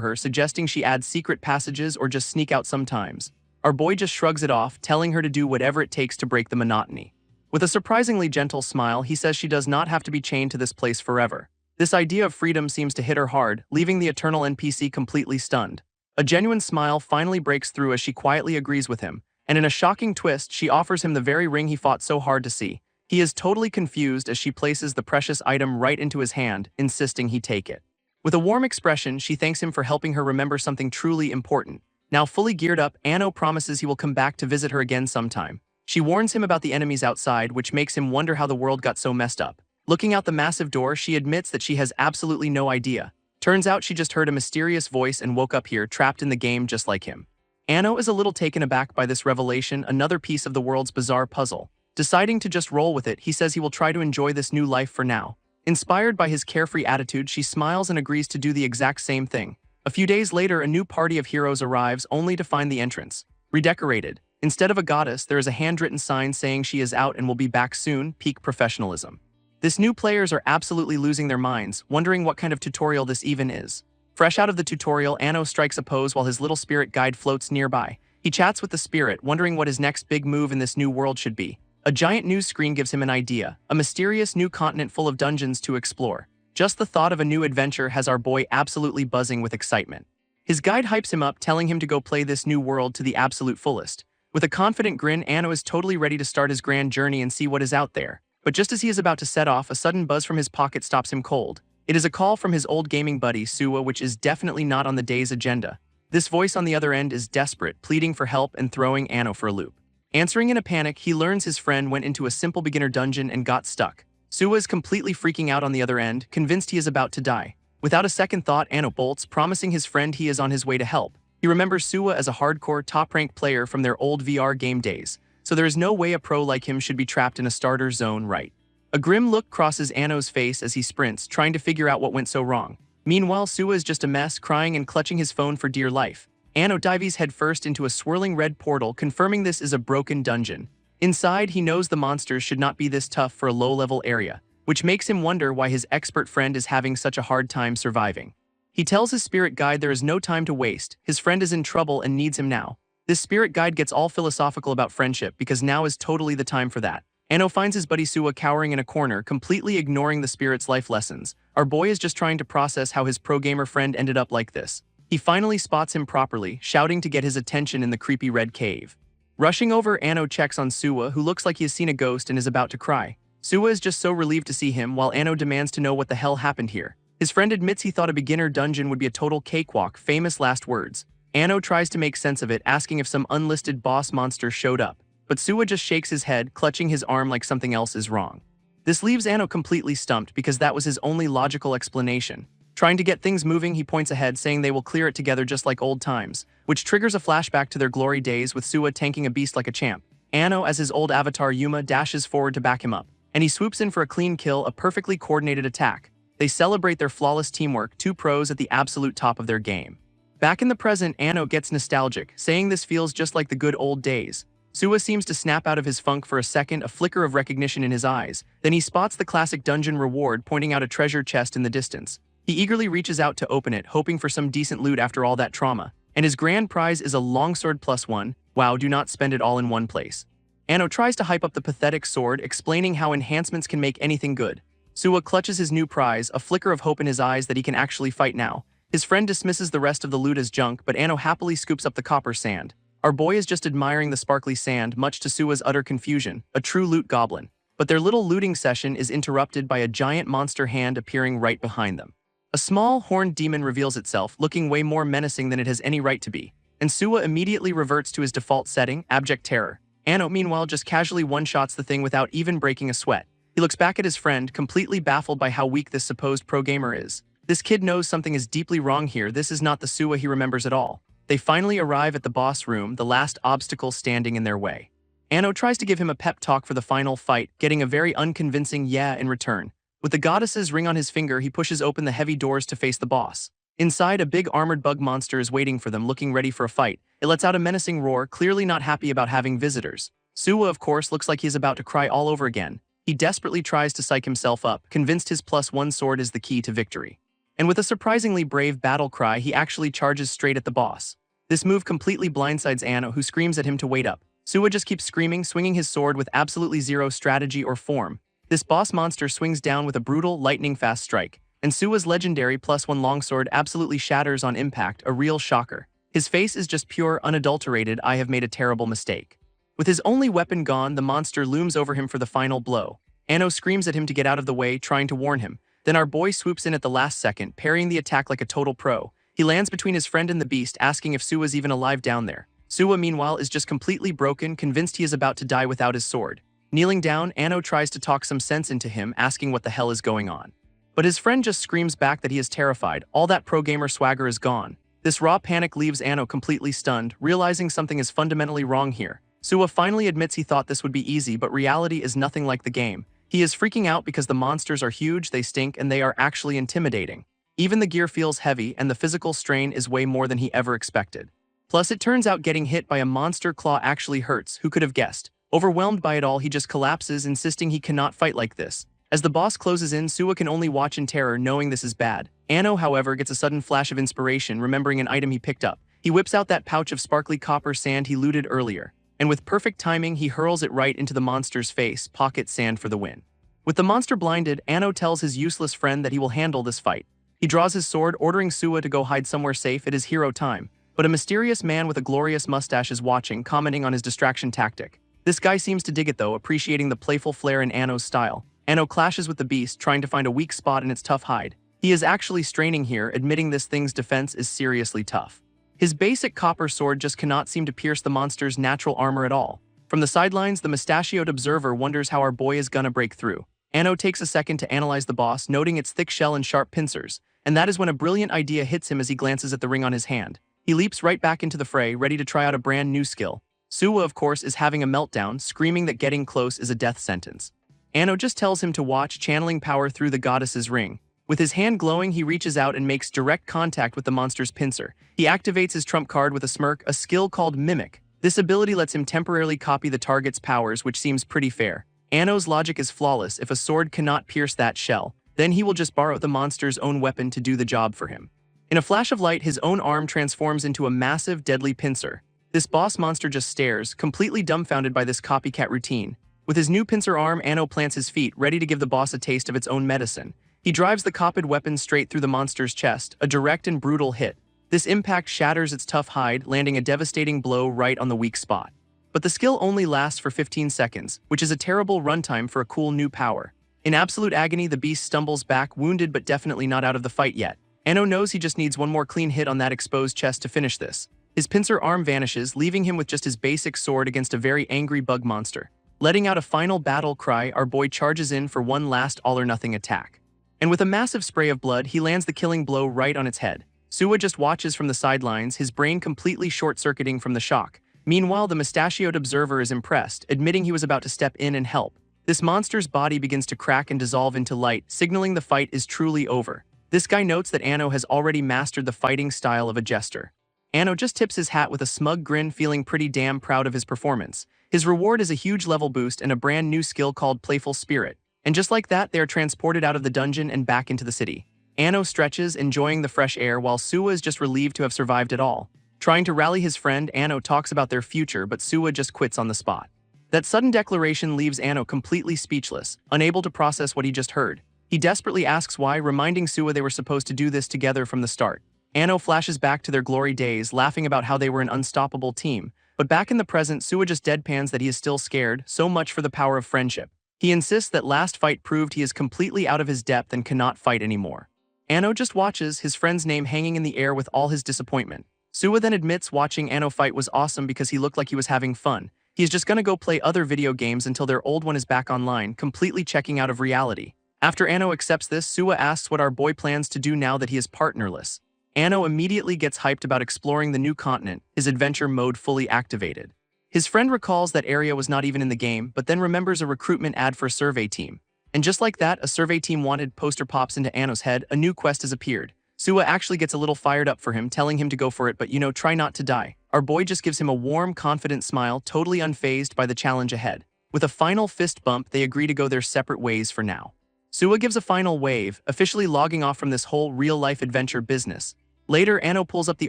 Speaker 1: her, suggesting she add secret passages or just sneak out sometimes. Our boy just shrugs it off, telling her to do whatever it takes to break the monotony. With a surprisingly gentle smile, he says she does not have to be chained to this place forever. This idea of freedom seems to hit her hard, leaving the eternal NPC completely stunned. A genuine smile finally breaks through as she quietly agrees with him, and in a shocking twist, she offers him the very ring he fought so hard to see. He is totally confused as she places the precious item right into his hand, insisting he take it. With a warm expression, she thanks him for helping her remember something truly important. Now fully geared up, Anno promises he will come back to visit her again sometime. She warns him about the enemies outside, which makes him wonder how the world got so messed up. Looking out the massive door, she admits that she has absolutely no idea. Turns out she just heard a mysterious voice and woke up here, trapped in the game just like him. Anno is a little taken aback by this revelation, another piece of the world's bizarre puzzle. Deciding to just roll with it, he says he will try to enjoy this new life for now. Inspired by his carefree attitude, she smiles and agrees to do the exact same thing. A few days later, a new party of heroes arrives, only to find the entrance redecorated. Instead of a goddess, there is a handwritten sign saying she is out and will be back soon, peak professionalism. This new players are absolutely losing their minds, wondering what kind of tutorial this even is. Fresh out of the tutorial, Anno strikes a pose while his little spirit guide floats nearby. He chats with the spirit, wondering what his next big move in this new world should be. A giant news screen gives him an idea, a mysterious new continent full of dungeons to explore. Just the thought of a new adventure has our boy absolutely buzzing with excitement. His guide hypes him up, telling him to go play this new world to the absolute fullest. With a confident grin, Anno is totally ready to start his grand journey and see what is out there. But just as he is about to set off, a sudden buzz from his pocket stops him cold. It is a call from his old gaming buddy, Suwa, which is definitely not on the day's agenda. This voice on the other end is desperate, pleading for help and throwing Anno for a loop. Answering in a panic, he learns his friend went into a simple beginner dungeon and got stuck. Suwa is completely freaking out on the other end, convinced he is about to die. Without a second thought, Anno bolts, promising his friend he is on his way to help. He remembers Suwa as a hardcore, top-ranked player from their old VR game days, so there is no way a pro like him should be trapped in a starter zone, right? A grim look crosses Anno's face as he sprints, trying to figure out what went so wrong. Meanwhile, Suwa is just a mess, crying and clutching his phone for dear life. Anno dives headfirst into a swirling red portal, confirming this is a broken dungeon. Inside, he knows the monsters should not be this tough for a low-level area, which makes him wonder why his expert friend is having such a hard time surviving. He tells his spirit guide there is no time to waste, his friend is in trouble and needs him now. This spirit guide gets all philosophical about friendship because now is totally the time for that. Anno finds his buddy Suwa cowering in a corner, completely ignoring the spirit's life lessons. Our boy is just trying to process how his pro-gamer friend ended up like this. He finally spots him properly, shouting to get his attention in the creepy red cave. Rushing over, Anno checks on Suwa, who looks like he has seen a ghost and is about to cry. Suwa is just so relieved to see him, while Anno demands to know what the hell happened here. His friend admits he thought a beginner dungeon would be a total cakewalk, famous last words. Anno tries to make sense of it, asking if some unlisted boss monster showed up. But Suwa just shakes his head, clutching his arm like something else is wrong. This leaves Anno completely stumped because that was his only logical explanation. Trying to get things moving, he points ahead, saying they will clear it together just like old times, which triggers a flashback to their glory days with Suwa tanking a beast like a champ. Anno, as his old avatar Yuma, dashes forward to back him up, and he swoops in for a clean kill, a perfectly coordinated attack. They celebrate their flawless teamwork, two pros at the absolute top of their game. Back in the present, Anno gets nostalgic, saying this feels just like the good old days. Suwa seems to snap out of his funk for a second, a flicker of recognition in his eyes. Then he spots the classic dungeon reward pointing out a treasure chest in the distance. He eagerly reaches out to open it, hoping for some decent loot after all that trauma. And his grand prize is a longsword +1. Wow, do not spend it all in one place. Anno tries to hype up the pathetic sword, explaining how enhancements can make anything good. Suwa clutches his new prize, a flicker of hope in his eyes that he can actually fight now. His friend dismisses the rest of the loot as junk, but Anno happily scoops up the copper sand. Our boy is just admiring the sparkly sand, much to Suwa's utter confusion, a true loot goblin. But their little looting session is interrupted by a giant monster hand appearing right behind them. A small, horned demon reveals itself, looking way more menacing than it has any right to be. And Suwa immediately reverts to his default setting, abject terror. Anno, meanwhile, just casually one-shots the thing without even breaking a sweat. He looks back at his friend, completely baffled by how weak this supposed pro-gamer is. This kid knows something is deeply wrong here. This is not the Suwa he remembers at all. They finally arrive at the boss room, the last obstacle standing in their way. Anno tries to give him a pep talk for the final fight, getting a very unconvincing yeah in return. With the goddess's ring on his finger, he pushes open the heavy doors to face the boss. Inside, a big armored bug monster is waiting for them, looking ready for a fight. It lets out a menacing roar, clearly not happy about having visitors. Suwa, of course, looks like he is about to cry all over again. He desperately tries to psych himself up, convinced his +1 sword is the key to victory. And with a surprisingly brave battle cry, he actually charges straight at the boss. This move completely blindsides Anno, who screams at him to wait up. Suwa just keeps screaming, swinging his sword with absolutely zero strategy or form. This boss monster swings down with a brutal, lightning-fast strike, and Suwa's legendary +1 longsword absolutely shatters on impact, a real shocker. His face is just pure, unadulterated, I have made a terrible mistake. With his only weapon gone, the monster looms over him for the final blow. Anno screams at him to get out of the way, trying to warn him. Then our boy swoops in at the last second, parrying the attack like a total pro. He lands between his friend and the beast, asking if Suwa's even alive down there. Suwa, meanwhile, is just completely broken, convinced he is about to die without his sword. Kneeling down, Anno tries to talk some sense into him, asking what the hell is going on. But his friend just screams back that he is terrified. All that pro-gamer swagger is gone. This raw panic leaves Anno completely stunned, realizing something is fundamentally wrong here. Suwa finally admits he thought this would be easy, but reality is nothing like the game. He is freaking out because the monsters are huge, they stink, and they are actually intimidating. Even the gear feels heavy, and the physical strain is way more than he ever expected. Plus, it turns out getting hit by a monster claw actually hurts. Who could have guessed? Overwhelmed by it all, he just collapses, insisting he cannot fight like this. As the boss closes in, Suwa can only watch in terror, knowing this is bad. Anno, however, gets a sudden flash of inspiration, remembering an item he picked up. He whips out that pouch of sparkly copper sand he looted earlier, and with perfect timing, he hurls it right into the monster's face, pocket sand for the win. With the monster blinded, Anno tells his useless friend that he will handle this fight. He draws his sword, ordering Suwa to go hide somewhere safe. It is hero time. But a mysterious man with a glorious mustache is watching, commenting on his distraction tactic. This guy seems to dig it though, appreciating the playful flair in Anno's style. Anno clashes with the beast, trying to find a weak spot in its tough hide. He is actually straining here, admitting this thing's defense is seriously tough. His basic copper sword just cannot seem to pierce the monster's natural armor at all. From the sidelines, the mustachioed observer wonders how our boy is gonna break through. Anno takes a second to analyze the boss, noting its thick shell and sharp pincers, and that is when a brilliant idea hits him as he glances at the ring on his hand. He leaps right back into the fray, ready to try out a brand new skill. Suwa, of course, is having a meltdown, screaming that getting close is a death sentence. Anno just tells him to watch, channeling power through the goddess's ring. With his hand glowing, he reaches out and makes direct contact with the monster's pincer. He activates his trump card with a smirk, a skill called Mimic. This ability lets him temporarily copy the target's powers, which seems pretty fair. Anno's logic is flawless. If a sword cannot pierce that shell, then he will just borrow the monster's own weapon to do the job for him. In a flash of light, his own arm transforms into a massive, deadly pincer. This boss monster just stares, completely dumbfounded by this copycat routine. With his new pincer arm, Anno plants his feet, ready to give the boss a taste of its own medicine. He drives the copied weapon straight through the monster's chest, a direct and brutal hit. This impact shatters its tough hide, landing a devastating blow right on the weak spot. But the skill only lasts for 15 seconds, which is a terrible runtime for a cool new power. In absolute agony, the beast stumbles back, wounded but definitely not out of the fight yet. Anno knows he just needs one more clean hit on that exposed chest to finish this. His pincer arm vanishes, leaving him with just his basic sword against a very angry bug monster. Letting out a final battle cry, our boy charges in for one last all-or-nothing attack. And with a massive spray of blood, he lands the killing blow right on its head. Suwa just watches from the sidelines, his brain completely short-circuiting from the shock. Meanwhile, the mustachioed observer is impressed, admitting he was about to step in and help. This monster's body begins to crack and dissolve into light, signaling the fight is truly over. This guy notes that Anno has already mastered the fighting style of a jester. Anno just tips his hat with a smug grin, feeling pretty damn proud of his performance. His reward is a huge level boost and a brand new skill called Playful Spirit. And just like that, they are transported out of the dungeon and back into the city. Anno stretches, enjoying the fresh air, while Suwa is just relieved to have survived it all. Trying to rally his friend, Anno talks about their future, but Suwa just quits on the spot. That sudden declaration leaves Anno completely speechless, unable to process what he just heard. He desperately asks why, reminding Suwa they were supposed to do this together from the start. Anno flashes back to their glory days, laughing about how they were an unstoppable team. But back in the present, Suwa just deadpans that he is still scared, so much for the power of friendship. He insists that last fight proved he is completely out of his depth and cannot fight anymore. Anno just watches, his friend's name hanging in the air with all his disappointment. Suwa then admits watching Anno fight was awesome because he looked like he was having fun. He's just gonna go play other video games until their old one is back online, completely checking out of reality. After Anno accepts this, Suwa asks what our boy plans to do now that he is partnerless. Anno immediately gets hyped about exploring the new continent, his adventure mode fully activated. His friend recalls that area was not even in the game, but then remembers a recruitment ad for a survey team. And just like that, a survey team wanted poster pops into Anno's head, a new quest has appeared. Suwa actually gets a little fired up for him, telling him to go for it, but try not to die. Our boy just gives him a warm, confident smile, totally unfazed by the challenge ahead. With a final fist bump, they agree to go their separate ways for now. Suwa gives a final wave, officially logging off from this whole real-life adventure business. Later, Anno pulls up the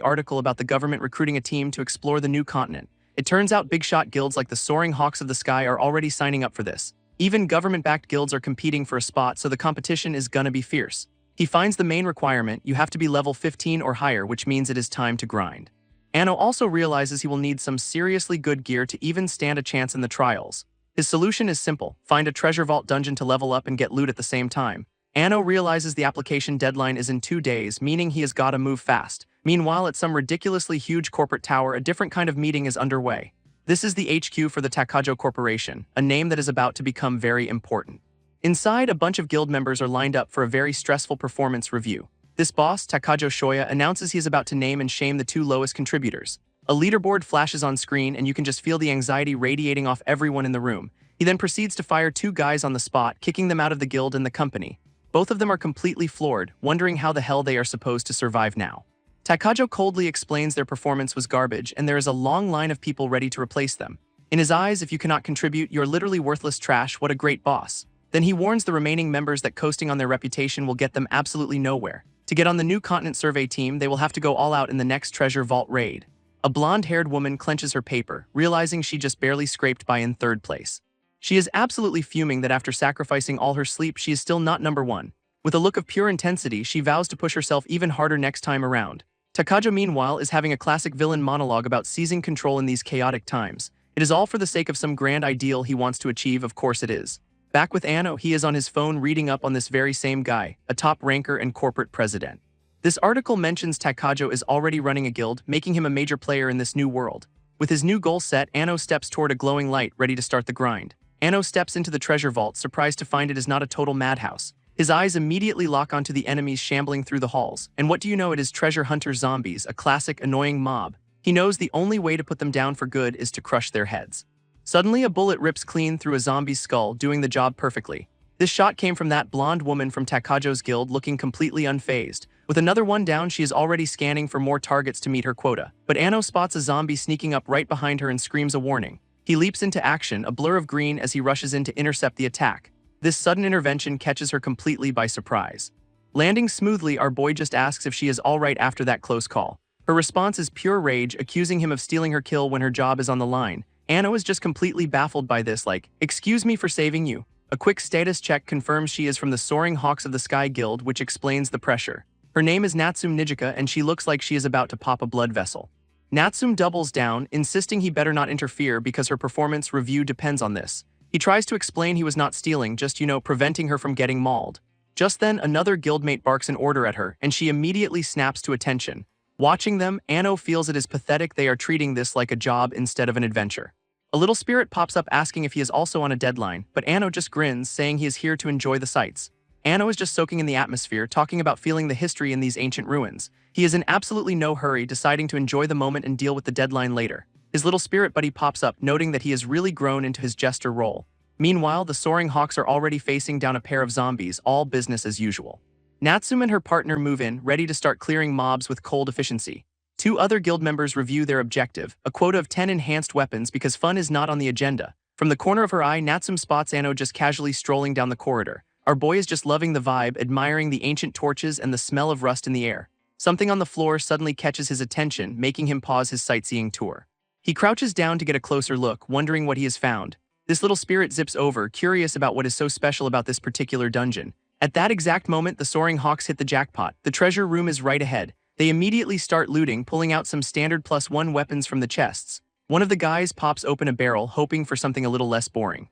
Speaker 1: article about the government recruiting a team to explore the new continent. It turns out big shot guilds like the Soaring Hawks of the Sky are already signing up for this. Even government-backed guilds are competing for a spot, so the competition is gonna be fierce. He finds the main requirement: you have to be level 15 or higher, which means it is time to grind. Anno also realizes he will need some seriously good gear to even stand a chance in the trials. His solution is simple: find a treasure vault dungeon to level up and get loot at the same time. Anno realizes the application deadline is in 2 days, meaning he has gotta move fast. Meanwhile, at some ridiculously huge corporate tower, a different kind of meeting is underway. This is the HQ for the Takajo Corporation, a name that is about to become very important. Inside, a bunch of guild members are lined up for a very stressful performance review. This boss, Takajo Shoya, announces he is about to name and shame the 2 lowest contributors. A leaderboard flashes on screen, and you can just feel the anxiety radiating off everyone in the room. He then proceeds to fire 2 guys on the spot, kicking them out of the guild and the company. Both of them are completely floored, wondering how the hell they are supposed to survive now. Takajo coldly explains their performance was garbage, and there is a long line of people ready to replace them. In his eyes, if you cannot contribute, you're literally worthless trash. What a great boss. Then he warns the remaining members that coasting on their reputation will get them absolutely nowhere. To get on the new continent survey team, they will have to go all out in the next treasure vault raid. A blonde-haired woman clenches her paper, realizing she just barely scraped by in 3rd place. She is absolutely fuming that after sacrificing all her sleep, she is still not number 1. With a look of pure intensity, she vows to push herself even harder next time around. Takajo, meanwhile, is having a classic villain monologue about seizing control in these chaotic times. It is all for the sake of some grand ideal he wants to achieve, of course it is. Back with Anno, he is on his phone reading up on this very same guy, a top ranker and corporate president. This article mentions Takajo is already running a guild, making him a major player in this new world. With his new goal set, Anno steps toward a glowing light, ready to start the grind. Anno steps into the treasure vault, surprised to find it is not a total madhouse. His eyes immediately lock onto the enemies shambling through the halls, and what do you know, it is treasure hunter zombies, a classic annoying mob. He knows the only way to put them down for good is to crush their heads. Suddenly, a bullet rips clean through a zombie's skull, doing the job perfectly. This shot came from that blonde woman from Takajo's guild, looking completely unfazed. With another one down, she is already scanning for more targets to meet her quota. But Anno spots a zombie sneaking up right behind her and screams a warning. He leaps into action, a blur of green as he rushes in to intercept the attack. This sudden intervention catches her completely by surprise. Landing smoothly, our boy just asks if she is alright after that close call. Her response is pure rage, accusing him of stealing her kill when her job is on the line. Anno is just completely baffled by this, like, "Excuse me for saving you." A quick status check confirms she is from the Soaring Hawks of the Sky Guild, which explains the pressure. Her name is Natsume Nijika, and she looks like she is about to pop a blood vessel. Natsume doubles down, insisting he better not interfere because her performance review depends on this. He tries to explain he was not stealing, just, preventing her from getting mauled. Just then, another guildmate barks an order at her, and she immediately snaps to attention. Watching them, Anno feels it is pathetic they are treating this like a job instead of an adventure. A little spirit pops up asking if he is also on a deadline, but Anno just grins, saying he is here to enjoy the sights. Anno is just soaking in the atmosphere, talking about feeling the history in these ancient ruins. He is in absolutely no hurry, deciding to enjoy the moment and deal with the deadline later. His little spirit buddy pops up, noting that he has really grown into his jester role. Meanwhile, the Soaring Hawks are already facing down a pair of zombies, all business as usual. Natsume and her partner move in, ready to start clearing mobs with cold efficiency. Two other guild members review their objective, a quota of 10 enhanced weapons because fun is not on the agenda. From the corner of her eye, Natsume spots Anno just casually strolling down the corridor. Our boy is just loving the vibe, admiring the ancient torches and the smell of rust in the air. Something on the floor suddenly catches his attention, making him pause his sightseeing tour. He crouches down to get a closer look, wondering what he has found. This little spirit zips over, curious about what is so special about this particular dungeon. At that exact moment, the soaring hawks hit the jackpot. The treasure room is right ahead. They immediately start looting, pulling out some standard +1 weapons from the chests. One of the guys pops open a barrel, hoping for something a little less boring.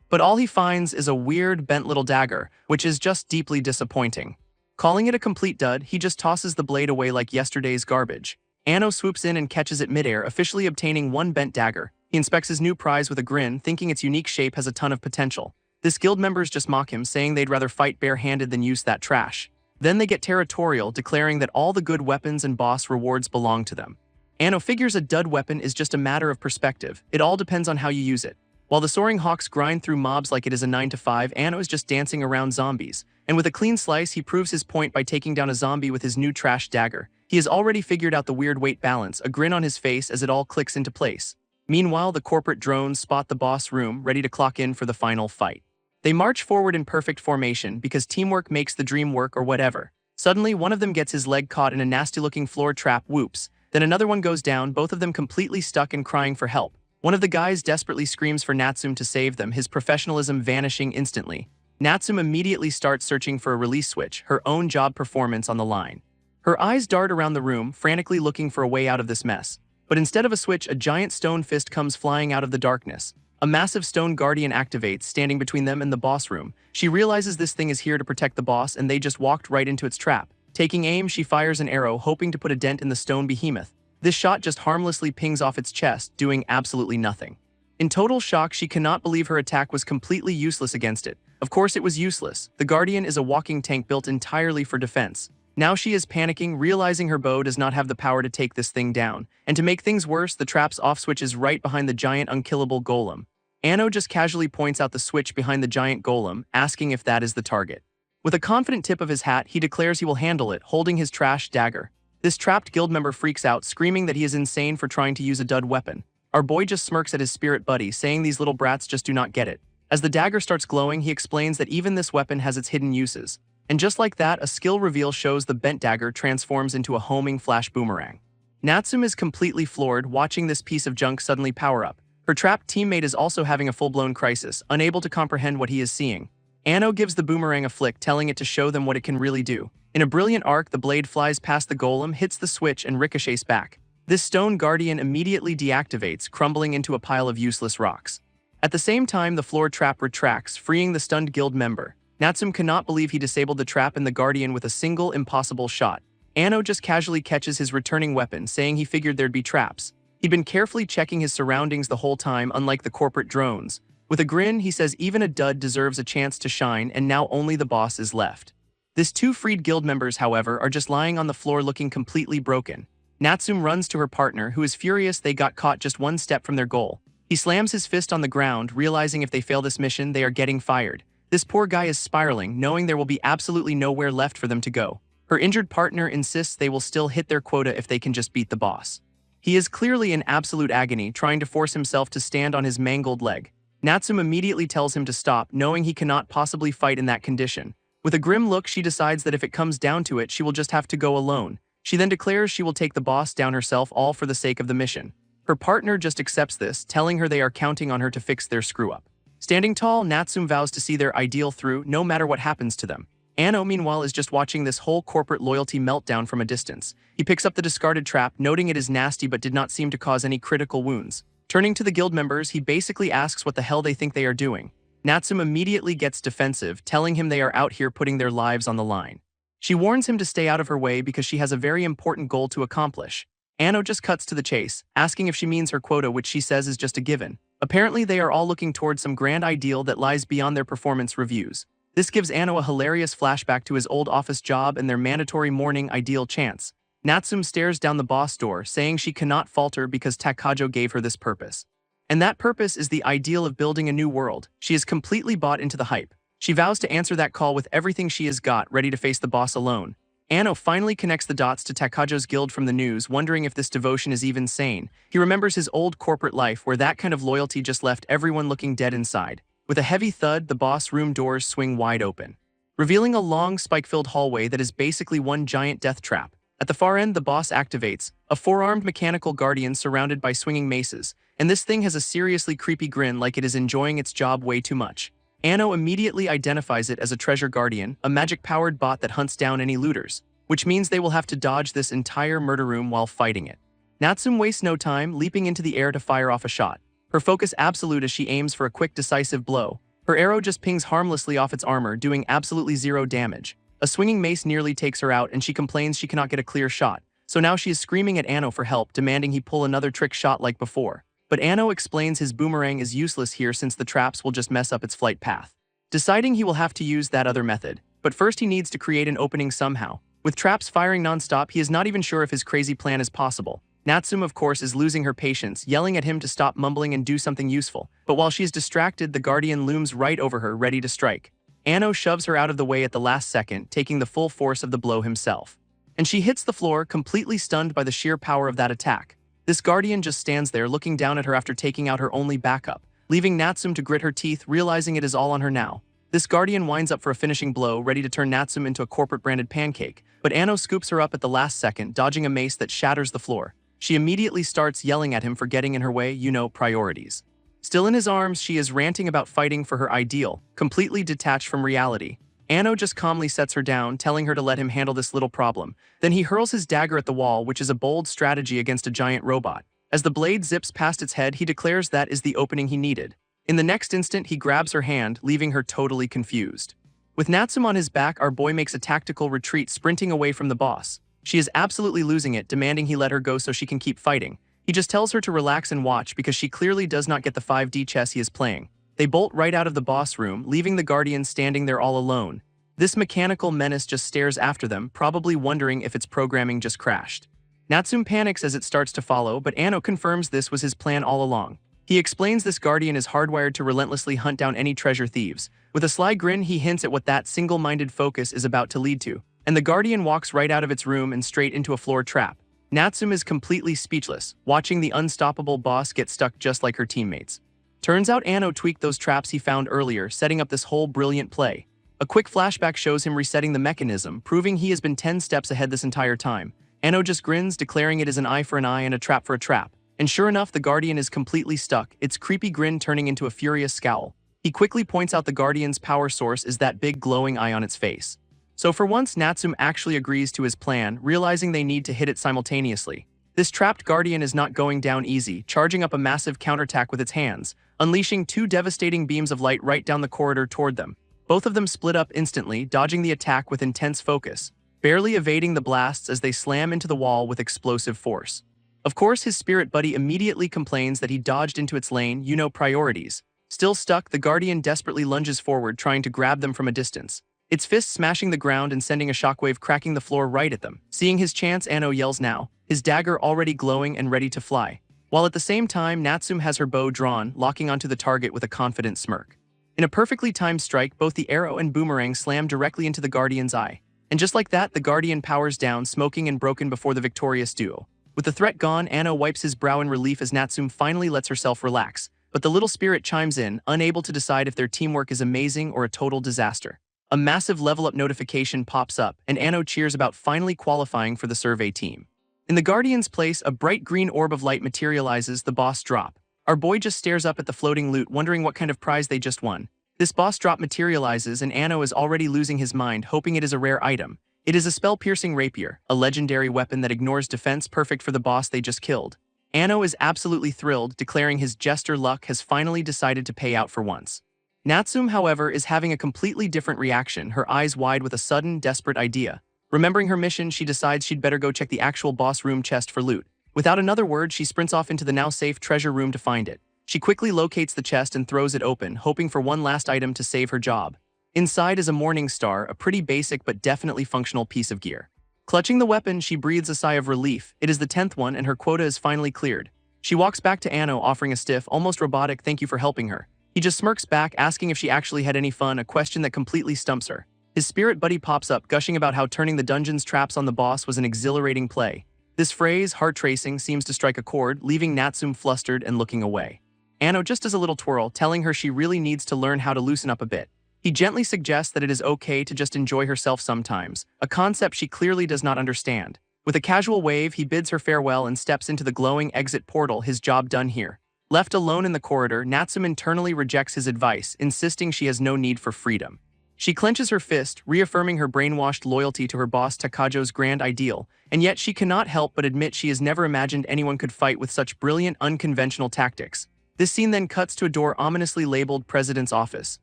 Speaker 1: But all he finds is a weird, bent little dagger, which is just deeply disappointing. Calling it a complete dud, he just tosses the blade away like yesterday's garbage. Anno swoops in and catches it midair, officially obtaining one bent dagger. He inspects his new prize with a grin, thinking its unique shape has a ton of potential. This guild members just mock him, saying they'd rather fight bare-handed than use that trash. Then they get territorial, declaring that all the good weapons and boss rewards belong to them. Anno figures a dud weapon is just a matter of perspective. It all depends on how you use it. While the soaring hawks grind through mobs like it is a 9 to 5, Anno is just dancing around zombies. And with a clean slice, he proves his point by taking down a zombie with his new trash dagger. He has already figured out the weird weight balance, a grin on his face as it all clicks into place. Meanwhile, the corporate drones spot the boss room, ready to clock in for the final fight. They march forward in perfect formation because teamwork makes the dream work or whatever. Suddenly, one of them gets his leg caught in a nasty-looking floor trap, whoops. Then another one goes down, both of them completely stuck and crying for help. One of the guys desperately screams for Natsume to save them, his professionalism vanishing instantly. Natsume immediately starts searching for a release switch, her own job performance on the line. Her eyes dart around the room, frantically looking for a way out of this mess. But instead of a switch, a giant stone fist comes flying out of the darkness. A massive stone guardian activates, standing between them and the boss room. She realizes this thing is here to protect the boss, and they just walked right into its trap. Taking aim, she fires an arrow, hoping to put a dent in the stone behemoth. This shot just harmlessly pings off its chest, doing absolutely nothing. In total shock, she cannot believe her attack was completely useless against it. Of course it was useless. The Guardian is a walking tank built entirely for defense. Now she is panicking, realizing her bow does not have the power to take this thing down. And to make things worse, the trap's off switch is right behind the giant unkillable golem. Anno just casually points out the switch behind the giant golem, asking if that is the target. With a confident tip of his hat, he declares he will handle it, holding his trash dagger. This trapped guild member freaks out, screaming that he is insane for trying to use a dud weapon. Our boy just smirks at his spirit buddy, saying these little brats just do not get it. As the dagger starts glowing, he explains that even this weapon has its hidden uses. And just like that, a skill reveal shows the bent dagger transforms into a homing flash boomerang. Natsume is completely floored, watching this piece of junk suddenly power up. Her trapped teammate is also having a full-blown crisis, unable to comprehend what he is seeing. Anno gives the boomerang a flick, telling it to show them what it can really do. In a brilliant arc, the blade flies past the golem, hits the switch, and ricochets back. This stone guardian immediately deactivates, crumbling into a pile of useless rocks. At the same time, the floor trap retracts, freeing the stunned guild member. Natsume cannot believe he disabled the trap and the guardian with a single impossible shot. Anno just casually catches his returning weapon, saying he figured there'd be traps. He'd been carefully checking his surroundings the whole time, unlike the corporate drones. With a grin, he says even a dud deserves a chance to shine, and now only the boss is left. These two freed guild members, however, are just lying on the floor looking completely broken. Natsume runs to her partner, who is furious they got caught just one step from their goal. He slams his fist on the ground, realizing if they fail this mission, they are getting fired. This poor guy is spiraling, knowing there will be absolutely nowhere left for them to go. Her injured partner insists they will still hit their quota if they can just beat the boss. He is clearly in absolute agony, trying to force himself to stand on his mangled leg. Natsume immediately tells him to stop, knowing he cannot possibly fight in that condition. With a grim look, she decides that if it comes down to it, she will just have to go alone. She then declares she will take the boss down herself, all for the sake of the mission. Her partner just accepts this, telling her they are counting on her to fix their screw-up. Standing tall, Natsume vows to see their ideal through, no matter what happens to them. Anno, meanwhile, is just watching this whole corporate loyalty meltdown from a distance. He picks up the discarded trap, noting it is nasty but did not seem to cause any critical wounds. Turning to the guild members, he basically asks what the hell they think they are doing. Natsume immediately gets defensive, telling him they are out here putting their lives on the line. She warns him to stay out of her way because she has a very important goal to accomplish. Anno just cuts to the chase, asking if she means her quota, which she says is just a given. Apparently, they are all looking towards some grand ideal that lies beyond their performance reviews. This gives Anno a hilarious flashback to his old office job and their mandatory morning ideal chants. Natsume stares down the boss door, saying she cannot falter because Takajo gave her this purpose. And that purpose is the ideal of building a new world. She is completely bought into the hype. She vows to answer that call with everything she has got, ready to face the boss alone. Ano finally connects the dots to Takajo's guild from the news, wondering if this devotion is even sane. He remembers his old corporate life where that kind of loyalty just left everyone looking dead inside. With a heavy thud, the boss room doors swing wide open, revealing a long, spike-filled hallway that is basically one giant death trap. At the far end, the boss activates, a four-armed mechanical guardian surrounded by swinging maces, and this thing has a seriously creepy grin like it is enjoying its job way too much. Ano immediately identifies it as a treasure guardian, a magic-powered bot that hunts down any looters, which means they will have to dodge this entire murder room while fighting it. Natsume wastes no time, leaping into the air to fire off a shot. Her focus absolute as she aims for a quick, decisive blow. Her arrow just pings harmlessly off its armor, doing absolutely zero damage. A swinging mace nearly takes her out, and she complains she cannot get a clear shot. So now she is screaming at Ano for help, demanding he pull another trick shot like before. But Ano explains his boomerang is useless here since the traps will just mess up its flight path, deciding he will have to use that other method. But first he needs to create an opening somehow. With traps firing non-stop, he is not even sure if his crazy plan is possible. Natsume, of course, is losing her patience, yelling at him to stop mumbling and do something useful. But while she is distracted, the guardian looms right over her, ready to strike. Ano shoves her out of the way at the last second, taking the full force of the blow himself. And she hits the floor, completely stunned by the sheer power of that attack. This guardian just stands there looking down at her after taking out her only backup, leaving Natsume to grit her teeth, realizing it is all on her now. This guardian winds up for a finishing blow, ready to turn Natsume into a corporate-branded pancake, but Ano scoops her up at the last second, dodging a mace that shatters the floor. She immediately starts yelling at him for getting in her way, priorities. Still in his arms, she is ranting about fighting for her ideal, completely detached from reality. Ano just calmly sets her down, telling her to let him handle this little problem. Then he hurls his dagger at the wall, which is a bold strategy against a giant robot. As the blade zips past its head, he declares that is the opening he needed. In the next instant, he grabs her hand, leaving her totally confused. With Natsume on his back, our boy makes a tactical retreat, sprinting away from the boss. She is absolutely losing it, demanding he let her go so she can keep fighting. He just tells her to relax and watch because she clearly does not get the 5D chess he is playing. They bolt right out of the boss room, leaving the guardian standing there all alone. This mechanical menace just stares after them, probably wondering if its programming just crashed. Natsume panics as it starts to follow, but Ano confirms this was his plan all along. He explains this guardian is hardwired to relentlessly hunt down any treasure thieves. With a sly grin, he hints at what that single-minded focus is about to lead to, and the guardian walks right out of its room and straight into a floor trap. Natsume is completely speechless, watching the unstoppable boss get stuck just like her teammates. Turns out Ano tweaked those traps he found earlier, setting up this whole brilliant play. A quick flashback shows him resetting the mechanism, proving he has been 10 steps ahead this entire time. Ano just grins, declaring it is an eye for an eye and a trap for a trap. And sure enough, the guardian is completely stuck, its creepy grin turning into a furious scowl. He quickly points out the guardian's power source is that big glowing eye on its face. So for once, Natsume actually agrees to his plan, realizing they need to hit it simultaneously. This trapped guardian is not going down easy, charging up a massive counterattack with its hands, unleashing two devastating beams of light right down the corridor toward them. Both of them split up instantly, dodging the attack with intense focus, barely evading the blasts as they slam into the wall with explosive force. Of course, his spirit buddy immediately complains that he dodged into its lane, priorities. Still stuck, the guardian desperately lunges forward, trying to grab them from a distance, its fist smashing the ground and sending a shockwave cracking the floor right at them. Seeing his chance, Ano yells now, his dagger already glowing and ready to fly. While at the same time, Natsume has her bow drawn, locking onto the target with a confident smirk. In a perfectly timed strike, both the arrow and boomerang slam directly into the guardian's eye. And just like that, the guardian powers down, smoking and broken before the victorious duo. With the threat gone, Ano wipes his brow in relief as Natsume finally lets herself relax. But the little spirit chimes in, unable to decide if their teamwork is amazing or a total disaster. A massive level-up notification pops up, and Ano cheers about finally qualifying for the survey team. In the Guardian's place, a bright green orb of light materializes, the boss drop. Our boy just stares up at the floating loot, wondering what kind of prize they just won. This boss drop materializes, and Ano is already losing his mind, hoping it is a rare item. It is a spell-piercing rapier, a legendary weapon that ignores defense, perfect for the boss they just killed. Ano is absolutely thrilled, declaring his Jester luck has finally decided to pay out for once. Natsume, however, is having a completely different reaction, her eyes wide with a sudden, desperate idea. Remembering her mission, she decides she'd better go check the actual boss room chest for loot. Without another word, she sprints off into the now-safe treasure room to find it. She quickly locates the chest and throws it open, hoping for one last item to save her job. Inside is a morning star, a pretty basic but definitely functional piece of gear. Clutching the weapon, she breathes a sigh of relief. It is the 10th one, and her quota is finally cleared. She walks back to Ano, offering a stiff, almost robotic thank you for helping her. He just smirks back, asking if she actually had any fun, a question that completely stumps her. His spirit buddy pops up, gushing about how turning the dungeon's traps on the boss was an exhilarating play. This phrase, heart-tracing, seems to strike a chord, leaving Natsume flustered and looking away. Anno just does a little twirl, telling her she really needs to learn how to loosen up a bit. He gently suggests that it is okay to just enjoy herself sometimes, a concept she clearly does not understand. With a casual wave, he bids her farewell and steps into the glowing exit portal, his job done here. Left alone in the corridor, Natsume internally rejects his advice, insisting she has no need for freedom. She clenches her fist, reaffirming her brainwashed loyalty to her boss Takajo's grand ideal, and yet she cannot help but admit she has never imagined anyone could fight with such brilliant, unconventional tactics. This scene then cuts to a door ominously labeled President's Office,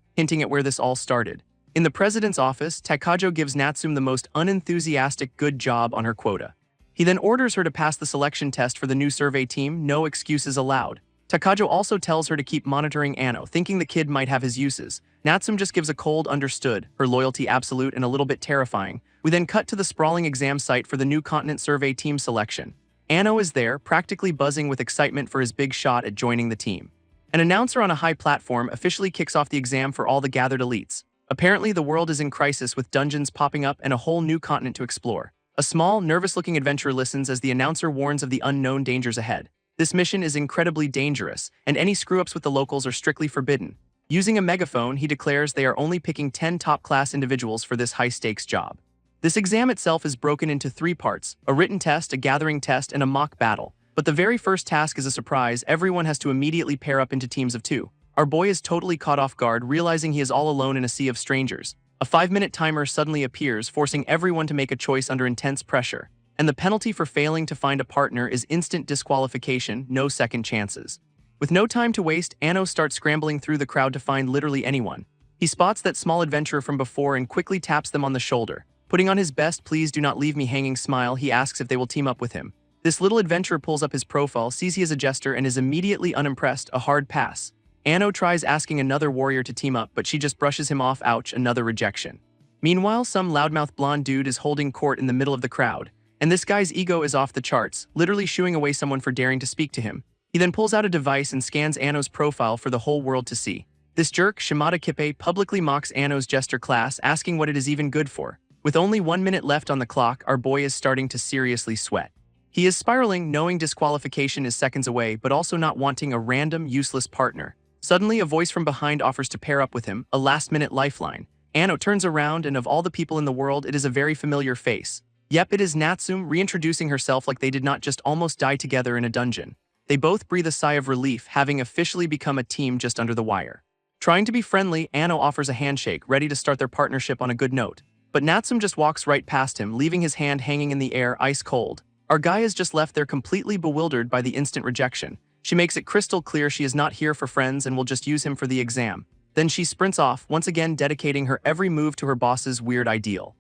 Speaker 1: hinting at where this all started. In the President's office, Takajo gives Natsume the most unenthusiastic good job on her quota. He then orders her to pass the selection test for the new survey team, no excuses allowed. Takajo also tells her to keep monitoring Anno, thinking the kid might have his uses. Natsume just gives a cold understood, her loyalty absolute and a little bit terrifying. We then cut to the sprawling exam site for the new continent survey team selection. Anno is there, practically buzzing with excitement for his big shot at joining the team. An announcer on a high platform officially kicks off the exam for all the gathered elites. Apparently, the world is in crisis with dungeons popping up and a whole new continent to explore. A small, nervous-looking adventurer listens as the announcer warns of the unknown dangers ahead. This mission is incredibly dangerous, and any screw-ups with the locals are strictly forbidden. Using a megaphone, he declares they are only picking 10 top-class individuals for this high-stakes job. This exam itself is broken into 3 parts, a written test, a gathering test, and a mock battle. But the very first task is a surprise. Everyone has to immediately pair up into teams of 2. Our boy is totally caught off guard, realizing he is all alone in a sea of strangers. A 5-minute timer suddenly appears, forcing everyone to make a choice under intense pressure. And the penalty for failing to find a partner is instant disqualification, no second chances. With no time to waste, Anno starts scrambling through the crowd to find literally anyone. He spots that small adventurer from before and quickly taps them on the shoulder. Putting on his best "please do not leave me hanging" smile, he asks if they will team up with him. This little adventurer pulls up his profile, sees he is a jester, and is immediately unimpressed, a hard pass. Anno tries asking another warrior to team up, but she just brushes him off. Ouch, another rejection. Meanwhile, some loudmouth blonde dude is holding court in the middle of the crowd. And this guy's ego is off the charts, literally shooing away someone for daring to speak to him. He then pulls out a device and scans Anno's profile for the whole world to see. This jerk, Shimada Kippe, publicly mocks Anno's jester class, asking what it is even good for. With only 1 minute left on the clock, our boy is starting to seriously sweat. He is spiraling, knowing disqualification is seconds away, but also not wanting a random, useless partner. Suddenly, a voice from behind offers to pair up with him, a last-minute lifeline. Anno turns around, and of all the people in the world, it is a very familiar face. Yep, it is Natsume, reintroducing herself like they did not just almost die together in a dungeon. They both breathe a sigh of relief, having officially become a team just under the wire. Trying to be friendly, Anno offers a handshake, ready to start their partnership on a good note. But Natsume just walks right past him, leaving his hand hanging in the air, ice cold. Our guy is just left there completely bewildered by the instant rejection. She makes it crystal clear she is not here for friends and will just use him for the exam. Then she sprints off, once again dedicating her every move to her boss's weird ideal.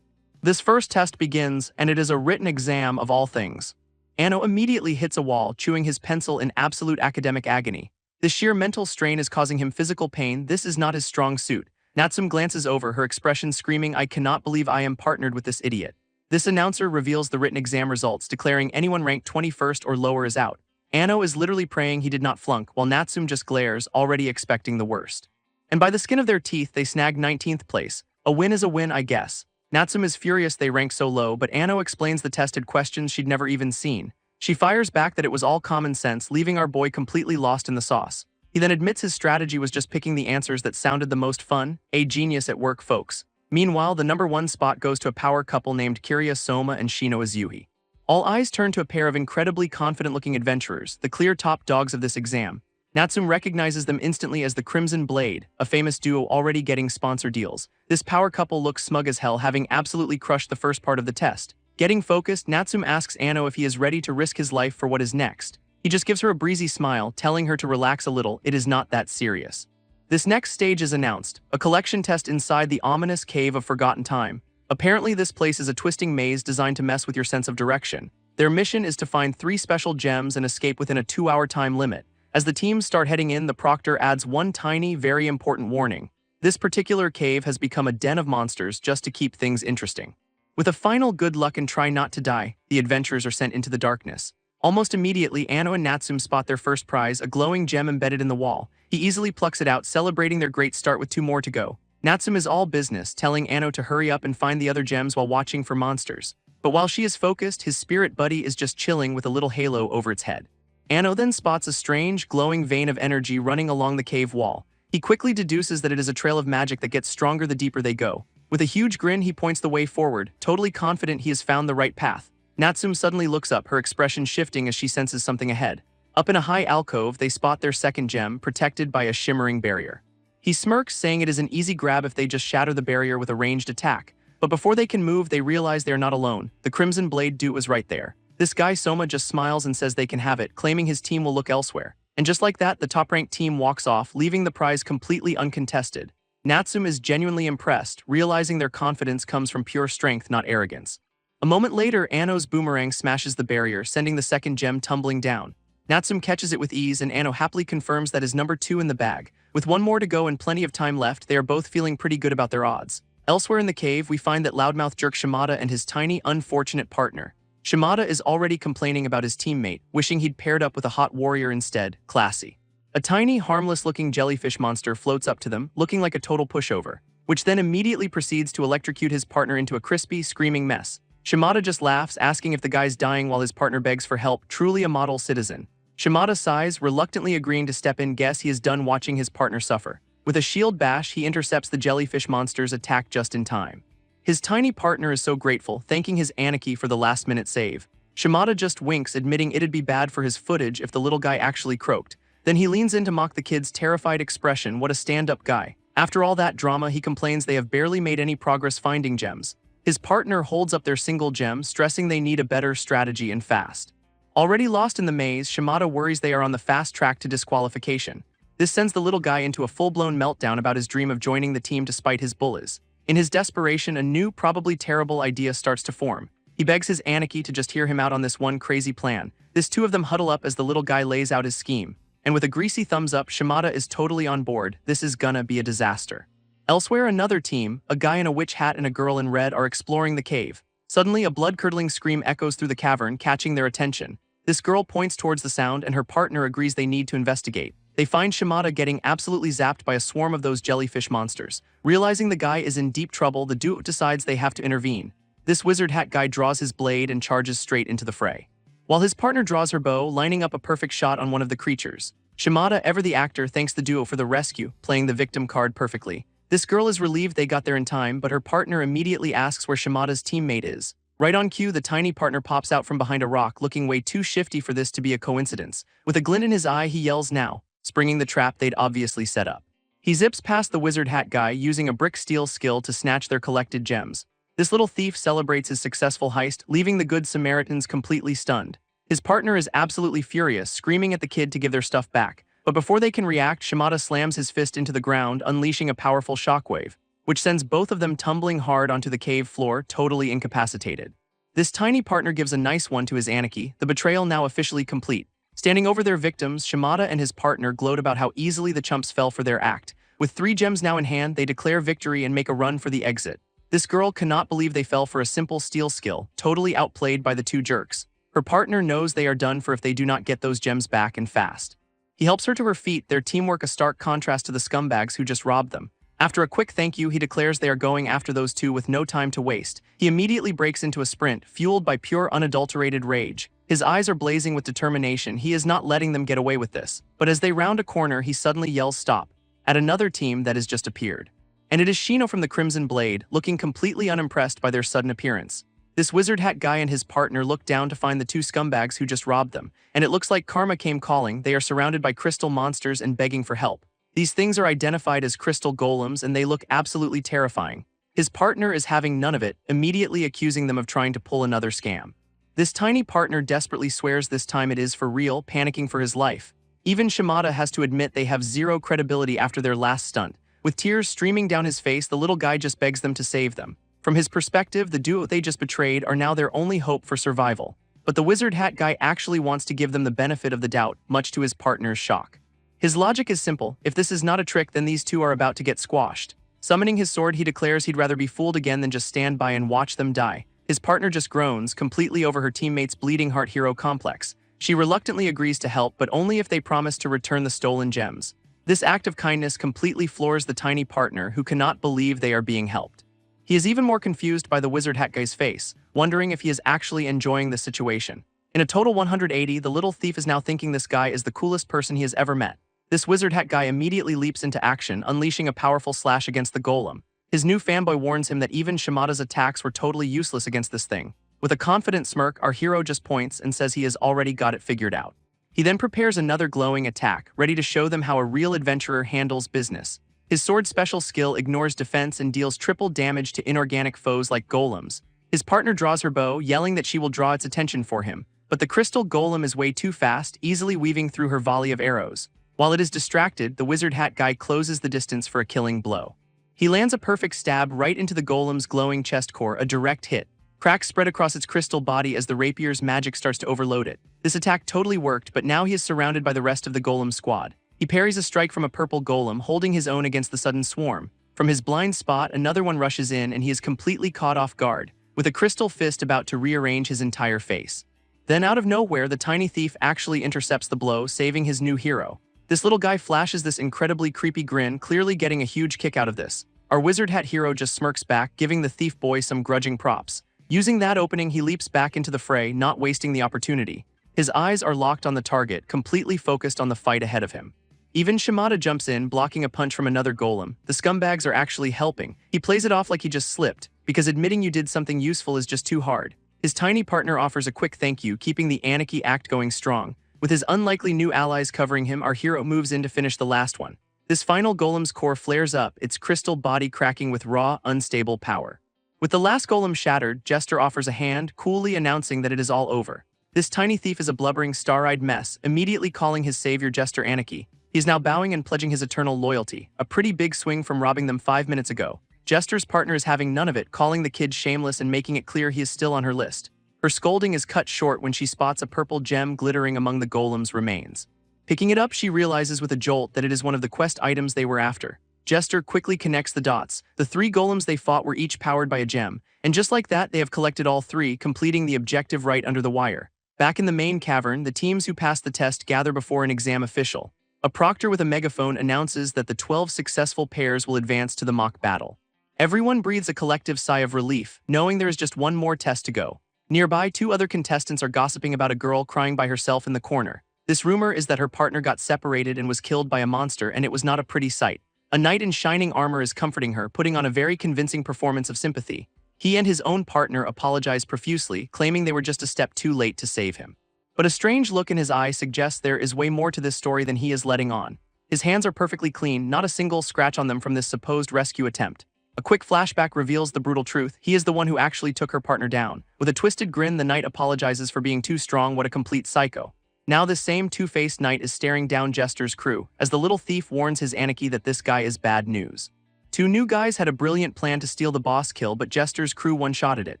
Speaker 1: This first test begins, and it is a written exam of all things. Anno immediately hits a wall, chewing his pencil in absolute academic agony. The sheer mental strain is causing him physical pain. This is not his strong suit. Natsume glances over, her expression screaming, "I cannot believe I am partnered with this idiot." This announcer reveals the written exam results, declaring anyone ranked 21st or lower is out. Anno is literally praying he did not flunk, while Natsume just glares, already expecting the worst. And by the skin of their teeth, they snag 19th place. A win is a win, I guess. Natsume is furious they rank so low, but Anno explains the tested questions she'd never even seen. She fires back that it was all common sense, leaving our boy completely lost in the sauce. He then admits his strategy was just picking the answers that sounded the most fun. A genius at work, folks. Meanwhile, the #1 spot goes to a power couple named Kiria Soma and Shino Izuhi. All eyes turn to a pair of incredibly confident-looking adventurers, the clear top dogs of this exam. Natsume recognizes them instantly as the Crimson Blade, a famous duo already getting sponsor deals. This power couple looks smug as hell, having absolutely crushed the first part of the test. Getting focused, Natsume asks Anno if he is ready to risk his life for what is next. He just gives her a breezy smile, telling her to relax a little, it is not that serious. This next stage is announced, a collection test inside the ominous Cave of Forgotten Time. Apparently this place is a twisting maze designed to mess with your sense of direction. Their mission is to find 3 special gems and escape within a 2-hour time limit. As the teams start heading in, the proctor adds one tiny, very important warning. This particular cave has become a den of monsters just to keep things interesting. With a final good luck and try not to die, the adventurers are sent into the darkness. Almost immediately, Ano and Natsume spot their first prize, a glowing gem embedded in the wall. He easily plucks it out, celebrating their great start with 2 more to go. Natsume is all business, telling Ano to hurry up and find the other gems while watching for monsters. But while she is focused, his spirit buddy is just chilling with a little halo over its head. Ano then spots a strange, glowing vein of energy running along the cave wall. He quickly deduces that it is a trail of magic that gets stronger the deeper they go. With a huge grin, he points the way forward, totally confident he has found the right path. Natsume suddenly looks up, her expression shifting as she senses something ahead. Up in a high alcove, they spot their second gem, protected by a shimmering barrier. He smirks, saying it is an easy grab if they just shatter the barrier with a ranged attack. But before they can move, they realize they are not alone. The Crimson Blade dude was right there. This guy Soma just smiles and says they can have it, claiming his team will look elsewhere. And just like that, the top-ranked team walks off, leaving the prize completely uncontested. Natsume is genuinely impressed, realizing their confidence comes from pure strength, not arrogance. A moment later, Ano's boomerang smashes the barrier, sending the second gem tumbling down. Natsume catches it with ease, and Ano happily confirms that is number 2 in the bag. With 1 more to go and plenty of time left, they are both feeling pretty good about their odds. Elsewhere in the cave, we find that loudmouth jerk Shimada and his tiny, unfortunate partner. Shimada is already complaining about his teammate, wishing he'd paired up with a hot warrior instead. Classy. A tiny, harmless-looking jellyfish monster floats up to them, looking like a total pushover, which then immediately proceeds to electrocute his partner into a crispy, screaming mess. Shimada just laughs, asking if the guy's dying while his partner begs for help, truly a model citizen. Shimada sighs, reluctantly agreeing to step in, guess he is done watching his partner suffer. With a shield bash, he intercepts the jellyfish monster's attack just in time. His tiny partner is so grateful, thanking his Aniki for the last-minute save. Shimada just winks, admitting it'd be bad for his footage if the little guy actually croaked. Then he leans in to mock the kid's terrified expression. What a stand-up guy. After all that drama, he complains they have barely made any progress finding gems. His partner holds up their single gem, stressing they need a better strategy and fast. Already lost in the maze, Shimada worries they are on the fast track to disqualification. This sends the little guy into a full-blown meltdown about his dream of joining the team despite his bullies. In his desperation, a new, probably terrible idea starts to form. He begs his Aniki to just hear him out on this one crazy plan. This 2 of them huddle up as the little guy lays out his scheme. And with a greasy thumbs up, Shimada is totally on board. This is gonna be a disaster. Elsewhere, another team, a guy in a witch hat and a girl in red, are exploring the cave. Suddenly, a blood-curdling scream echoes through the cavern, catching their attention. This girl points towards the sound, and her partner agrees they need to investigate. They find Shimada getting absolutely zapped by a swarm of those jellyfish monsters. Realizing the guy is in deep trouble, the duo decides they have to intervene. This wizard hat guy draws his blade and charges straight into the fray, while his partner draws her bow, lining up a perfect shot on one of the creatures. Shimada, ever the actor, thanks the duo for the rescue, playing the victim card perfectly. This girl is relieved they got there in time, but her partner immediately asks where Shimada's teammate is. Right on cue, the tiny partner pops out from behind a rock, looking way too shifty for this to be a coincidence. With a glint in his eye, he yells now, springing the trap they'd obviously set up. He zips past the wizard hat guy, using a brick steal skill to snatch their collected gems. This little thief celebrates his successful heist, leaving the good Samaritans completely stunned. His partner is absolutely furious, screaming at the kid to give their stuff back. But before they can react, Shimada slams his fist into the ground, unleashing a powerful shockwave, which sends both of them tumbling hard onto the cave floor, totally incapacitated. This tiny partner gives a nice one to his Aniki, the betrayal now officially complete. Standing over their victims, Shimada and his partner gloat about how easily the chumps fell for their act. With 3 gems now in hand, they declare victory and make a run for the exit. This girl cannot believe they fell for a simple steal skill, totally outplayed by the 2 jerks. Her partner knows they are done for if they do not get those gems back and fast. He helps her to her feet, their teamwork a stark contrast to the scumbags who just robbed them. After a quick thank you, he declares they are going after those 2 with no time to waste. He immediately breaks into a sprint, fueled by pure unadulterated rage. His eyes are blazing with determination. He is not letting them get away with this. But as they round a corner, he suddenly yells stop at another team that has just appeared. And it is Shino from the Crimson Blade, looking completely unimpressed by their sudden appearance. This wizard hat guy and his partner look down to find the 2 scumbags who just robbed them, and it looks like karma came calling. They are surrounded by crystal monsters and begging for help. These things are identified as crystal golems, and they look absolutely terrifying. His partner is having none of it, immediately accusing them of trying to pull another scam. This tiny partner desperately swears this time it is for real, panicking for his life. Even Shimada has to admit they have zero credibility after their last stunt. With tears streaming down his face, the little guy just begs them to save them. From his perspective, the duo they just betrayed are now their only hope for survival. But the wizard hat guy actually wants to give them the benefit of the doubt, much to his partner's shock. His logic is simple: if this is not a trick, then these 2 are about to get squashed. Summoning his sword, he declares he'd rather be fooled again than just stand by and watch them die. His partner just groans, completely over her teammate's bleeding heart hero complex. She reluctantly agrees to help, but only if they promise to return the stolen gems. This act of kindness completely floors the tiny partner, who cannot believe they are being helped. He is even more confused by the wizard hat guy's face, wondering if he is actually enjoying the situation. In a total 180, the little thief is now thinking this guy is the coolest person he has ever met. This wizard hat guy immediately leaps into action, unleashing a powerful slash against the golem. His new fanboy warns him that even Shimada's attacks were totally useless against this thing. With a confident smirk, our hero just points and says he has already got it figured out. He then prepares another glowing attack, ready to show them how a real adventurer handles business. His sword special skill ignores defense and deals triple damage to inorganic foes like golems. His partner draws her bow, yelling that she will draw its attention for him, but the crystal golem is way too fast, easily weaving through her volley of arrows. While it is distracted, the wizard hat guy closes the distance for a killing blow. He lands a perfect stab right into the golem's glowing chest core, a direct hit. Cracks spread across its crystal body as the rapier's magic starts to overload it. This attack totally worked, but now he is surrounded by the rest of the golem squad. He parries a strike from a purple golem, holding his own against the sudden swarm. From his blind spot, another one rushes in and he is completely caught off guard, with a crystal fist about to rearrange his entire face. Then out of nowhere, the tiny thief actually intercepts the blow, saving his new hero. This little guy flashes this incredibly creepy grin, clearly getting a huge kick out of this. Our wizard hat hero just smirks back, giving the thief boy some grudging props. Using that opening, he leaps back into the fray, not wasting the opportunity. His eyes are locked on the target, completely focused on the fight ahead of him. Even Shimada jumps in, blocking a punch from another golem. The scumbags are actually helping. He plays it off like he just slipped, because admitting you did something useful is just too hard. His tiny partner offers a quick thank you, keeping the Aniki act going strong. With his unlikely new allies covering him, our hero moves in to finish the last one. This final golem's core flares up, its crystal body cracking with raw, unstable power. With the last golem shattered, Jester offers a hand, coolly announcing that it is all over. This tiny thief is a blubbering, star-eyed mess, immediately calling his savior Jester Aniki. He is now bowing and pledging his eternal loyalty, a pretty big swing from robbing them 5 minutes ago. Jester's partner is having none of it, calling the kid shameless and making it clear he is still on her list. Her scolding is cut short when she spots a purple gem glittering among the golem's remains. Picking it up, she realizes with a jolt that it is one of the quest items they were after. Jester quickly connects the dots. The 3 golems they fought were each powered by a gem, and just like that, they have collected all 3, completing the objective right under the wire. Back in the main cavern, the teams who passed the test gather before an exam official. A proctor with a megaphone announces that the 12 successful pairs will advance to the mock battle. Everyone breathes a collective sigh of relief, knowing there is just one more test to go. Nearby, 2 other contestants are gossiping about a girl crying by herself in the corner. This rumor is that her partner got separated and was killed by a monster, and it was not a pretty sight. A knight in shining armor is comforting her, putting on a very convincing performance of sympathy. He and his own partner apologize profusely, claiming they were just a step too late to save him. But a strange look in his eye suggests there is way more to this story than he is letting on. His hands are perfectly clean, not a single scratch on them from this supposed rescue attempt. A quick flashback reveals the brutal truth. He is the one who actually took her partner down. With a twisted grin, the knight apologizes for being too strong. What a complete psycho. Now this same two-faced knight is staring down Jester's crew, as the little thief warns his Aniki that this guy is bad news. 2 new guys had a brilliant plan to steal the boss kill, but Jester's crew one-shotted it.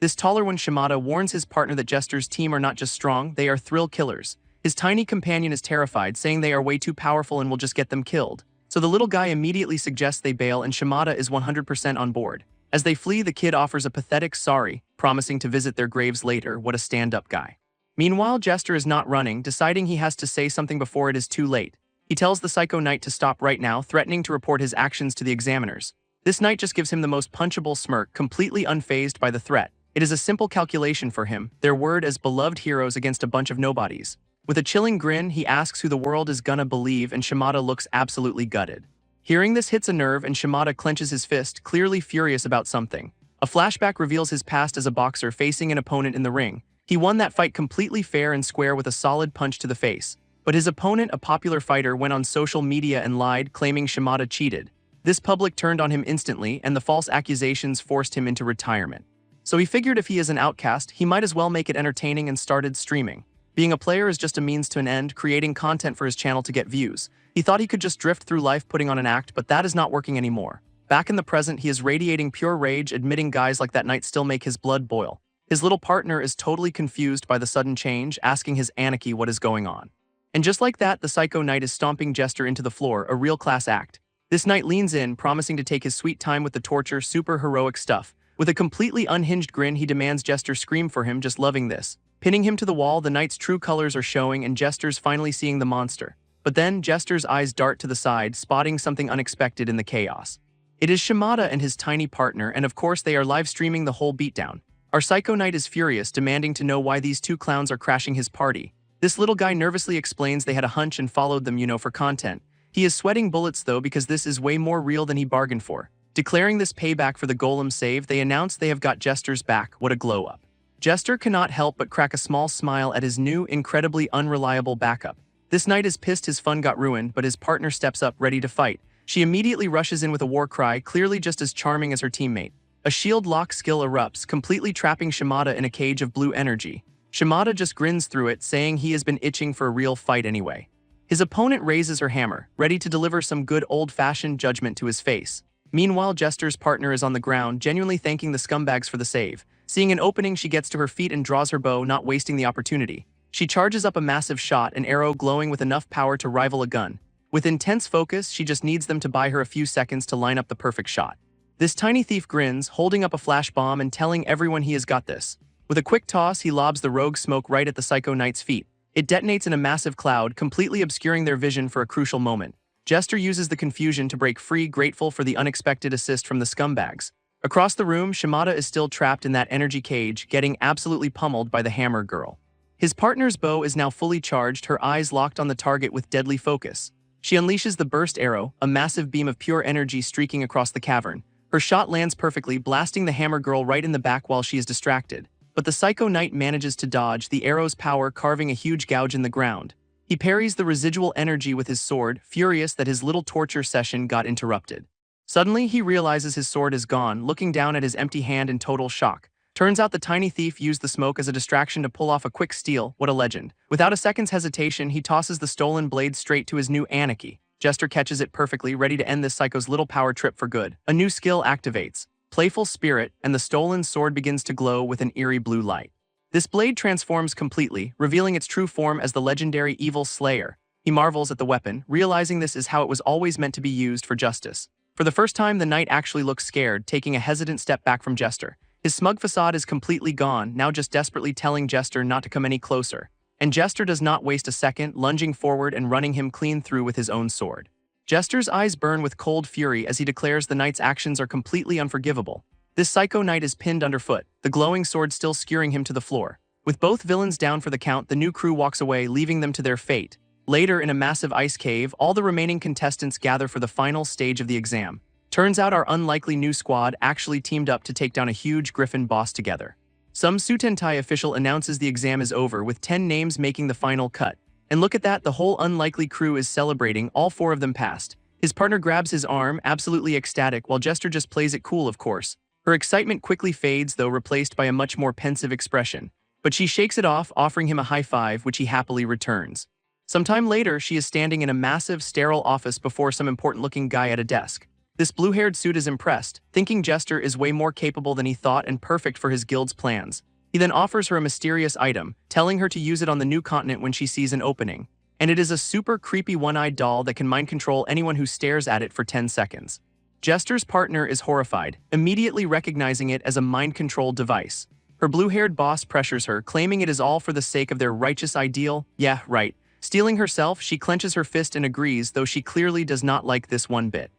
Speaker 1: This taller one, Shimada, warns his partner that Jester's team are not just strong, they are thrill killers. His tiny companion is terrified, saying they are way too powerful and will just get them killed. So the little guy immediately suggests they bail, and Shimada is 100% on board. As they flee, the kid offers a pathetic sorry, promising to visit their graves later. What a stand-up guy. Meanwhile, Jester is not running, deciding he has to say something before it is too late. He tells the psycho knight to stop right now, threatening to report his actions to the examiners. This knight just gives him the most punchable smirk, completely unfazed by the threat. It is a simple calculation for him, their word as beloved heroes against a bunch of nobodies. With a chilling grin, he asks who the world is gonna believe, and Shimada looks absolutely gutted. Hearing this hits a nerve, and Shimada clenches his fist, clearly furious about something. A flashback reveals his past as a boxer facing an opponent in the ring. He won that fight completely fair and square with a solid punch to the face. But his opponent, a popular fighter, went on social media and lied, claiming Shimada cheated. This public turned on him instantly, and the false accusations forced him into retirement. So he figured if he is an outcast, he might as well make it entertaining and started streaming. Being a player is just a means to an end, creating content for his channel to get views. He thought he could just drift through life putting on an act, but that is not working anymore. Back in the present, he is radiating pure rage, admitting guys like that knight still make his blood boil. His little partner is totally confused by the sudden change, asking his Aniki what is going on. And just like that, the psycho knight is stomping Jester into the floor, a real class act. This knight leans in, promising to take his sweet time with the torture, super heroic stuff. With a completely unhinged grin, he demands Jester scream for him, just loving this. Pinning him to the wall, the knight's true colors are showing and Jester's finally seeing the monster. But then, Jester's eyes dart to the side, spotting something unexpected in the chaos. It is Shimada and his tiny partner, and of course they are live streaming the whole beatdown. Our psycho knight is furious, demanding to know why these two clowns are crashing his party. This little guy nervously explains they had a hunch and followed them, for content. He is sweating bullets though because this is way more real than he bargained for. Declaring this payback for the golem save, they announce they have got Jester's back. What a glow-up. Jester cannot help but crack a small smile at his new, incredibly unreliable backup. This knight is pissed his fun got ruined, but his partner steps up, ready to fight. She immediately rushes in with a war cry, clearly just as charming as her teammate. A shield lock skill erupts, completely trapping Shimada in a cage of blue energy. Shimada just grins through it, saying he has been itching for a real fight anyway. His opponent raises her hammer, ready to deliver some good old-fashioned judgment to his face. Meanwhile, Jester's partner is on the ground, genuinely thanking the scumbags for the save. Seeing an opening, she gets to her feet and draws her bow, not wasting the opportunity. She charges up a massive shot, an arrow glowing with enough power to rival a gun. With intense focus, she just needs them to buy her a few seconds to line up the perfect shot. This tiny thief grins, holding up a flash bomb and telling everyone he has got this. With a quick toss, he lobs the rogue smoke right at the psycho knight's feet. It detonates in a massive cloud, completely obscuring their vision for a crucial moment. Jester uses the confusion to break free, grateful for the unexpected assist from the scumbags. Across the room, Shimada is still trapped in that energy cage, getting absolutely pummeled by the hammer girl. His partner's bow is now fully charged, her eyes locked on the target with deadly focus. She unleashes the burst arrow, a massive beam of pure energy streaking across the cavern. Her shot lands perfectly, blasting the hammer girl right in the back while she is distracted. But the psycho knight manages to dodge, the arrow's power carving a huge gouge in the ground. He parries the residual energy with his sword, furious that his little torture session got interrupted. Suddenly, he realizes his sword is gone, looking down at his empty hand in total shock. Turns out the tiny thief used the smoke as a distraction to pull off a quick steal. What a legend. Without a second's hesitation, he tosses the stolen blade straight to his new anicaps. Jester catches it perfectly, ready to end this psycho's little power trip for good. A new skill activates. Playful Spirit, and the stolen sword begins to glow with an eerie blue light. This blade transforms completely, revealing its true form as the legendary Evil Slayer. He marvels at the weapon, realizing this is how it was always meant to be used for justice. For the first time, the knight actually looks scared, taking a hesitant step back from Jester. His smug facade is completely gone, now just desperately telling Jester not to come any closer. And Jester does not waste a second, lunging forward and running him clean through with his own sword. Jester's eyes burn with cold fury as he declares the knight's actions are completely unforgivable. This psycho knight is pinned underfoot, the glowing sword still skewering him to the floor. With both villains down for the count, the new crew walks away, leaving them to their fate. Later, in a massive ice cave, all the remaining contestants gather for the final stage of the exam. Turns out our unlikely new squad actually teamed up to take down a huge griffin boss together. Some Sutentai official announces the exam is over, with 10 names making the final cut. And look at that, the whole unlikely crew is celebrating, all 4 of them passed. His partner grabs his arm, absolutely ecstatic, while Jester just plays it cool, of course. Her excitement quickly fades, though, replaced by a much more pensive expression. But she shakes it off, offering him a high five, which he happily returns. Sometime later, she is standing in a massive, sterile office before some important-looking guy at a desk. This blue-haired suit is impressed, thinking Jester is way more capable than he thought and perfect for his guild's plans. He then offers her a mysterious item, telling her to use it on the new continent when she sees an opening. And it is a super creepy one-eyed doll that can mind control anyone who stares at it for 10 seconds. Jester's partner is horrified, immediately recognizing it as a mind-control device. Her blue-haired boss pressures her, claiming it is all for the sake of their righteous ideal. Yeah, right. Stealing herself, she clenches her fist and agrees, though she clearly does not like this one bit.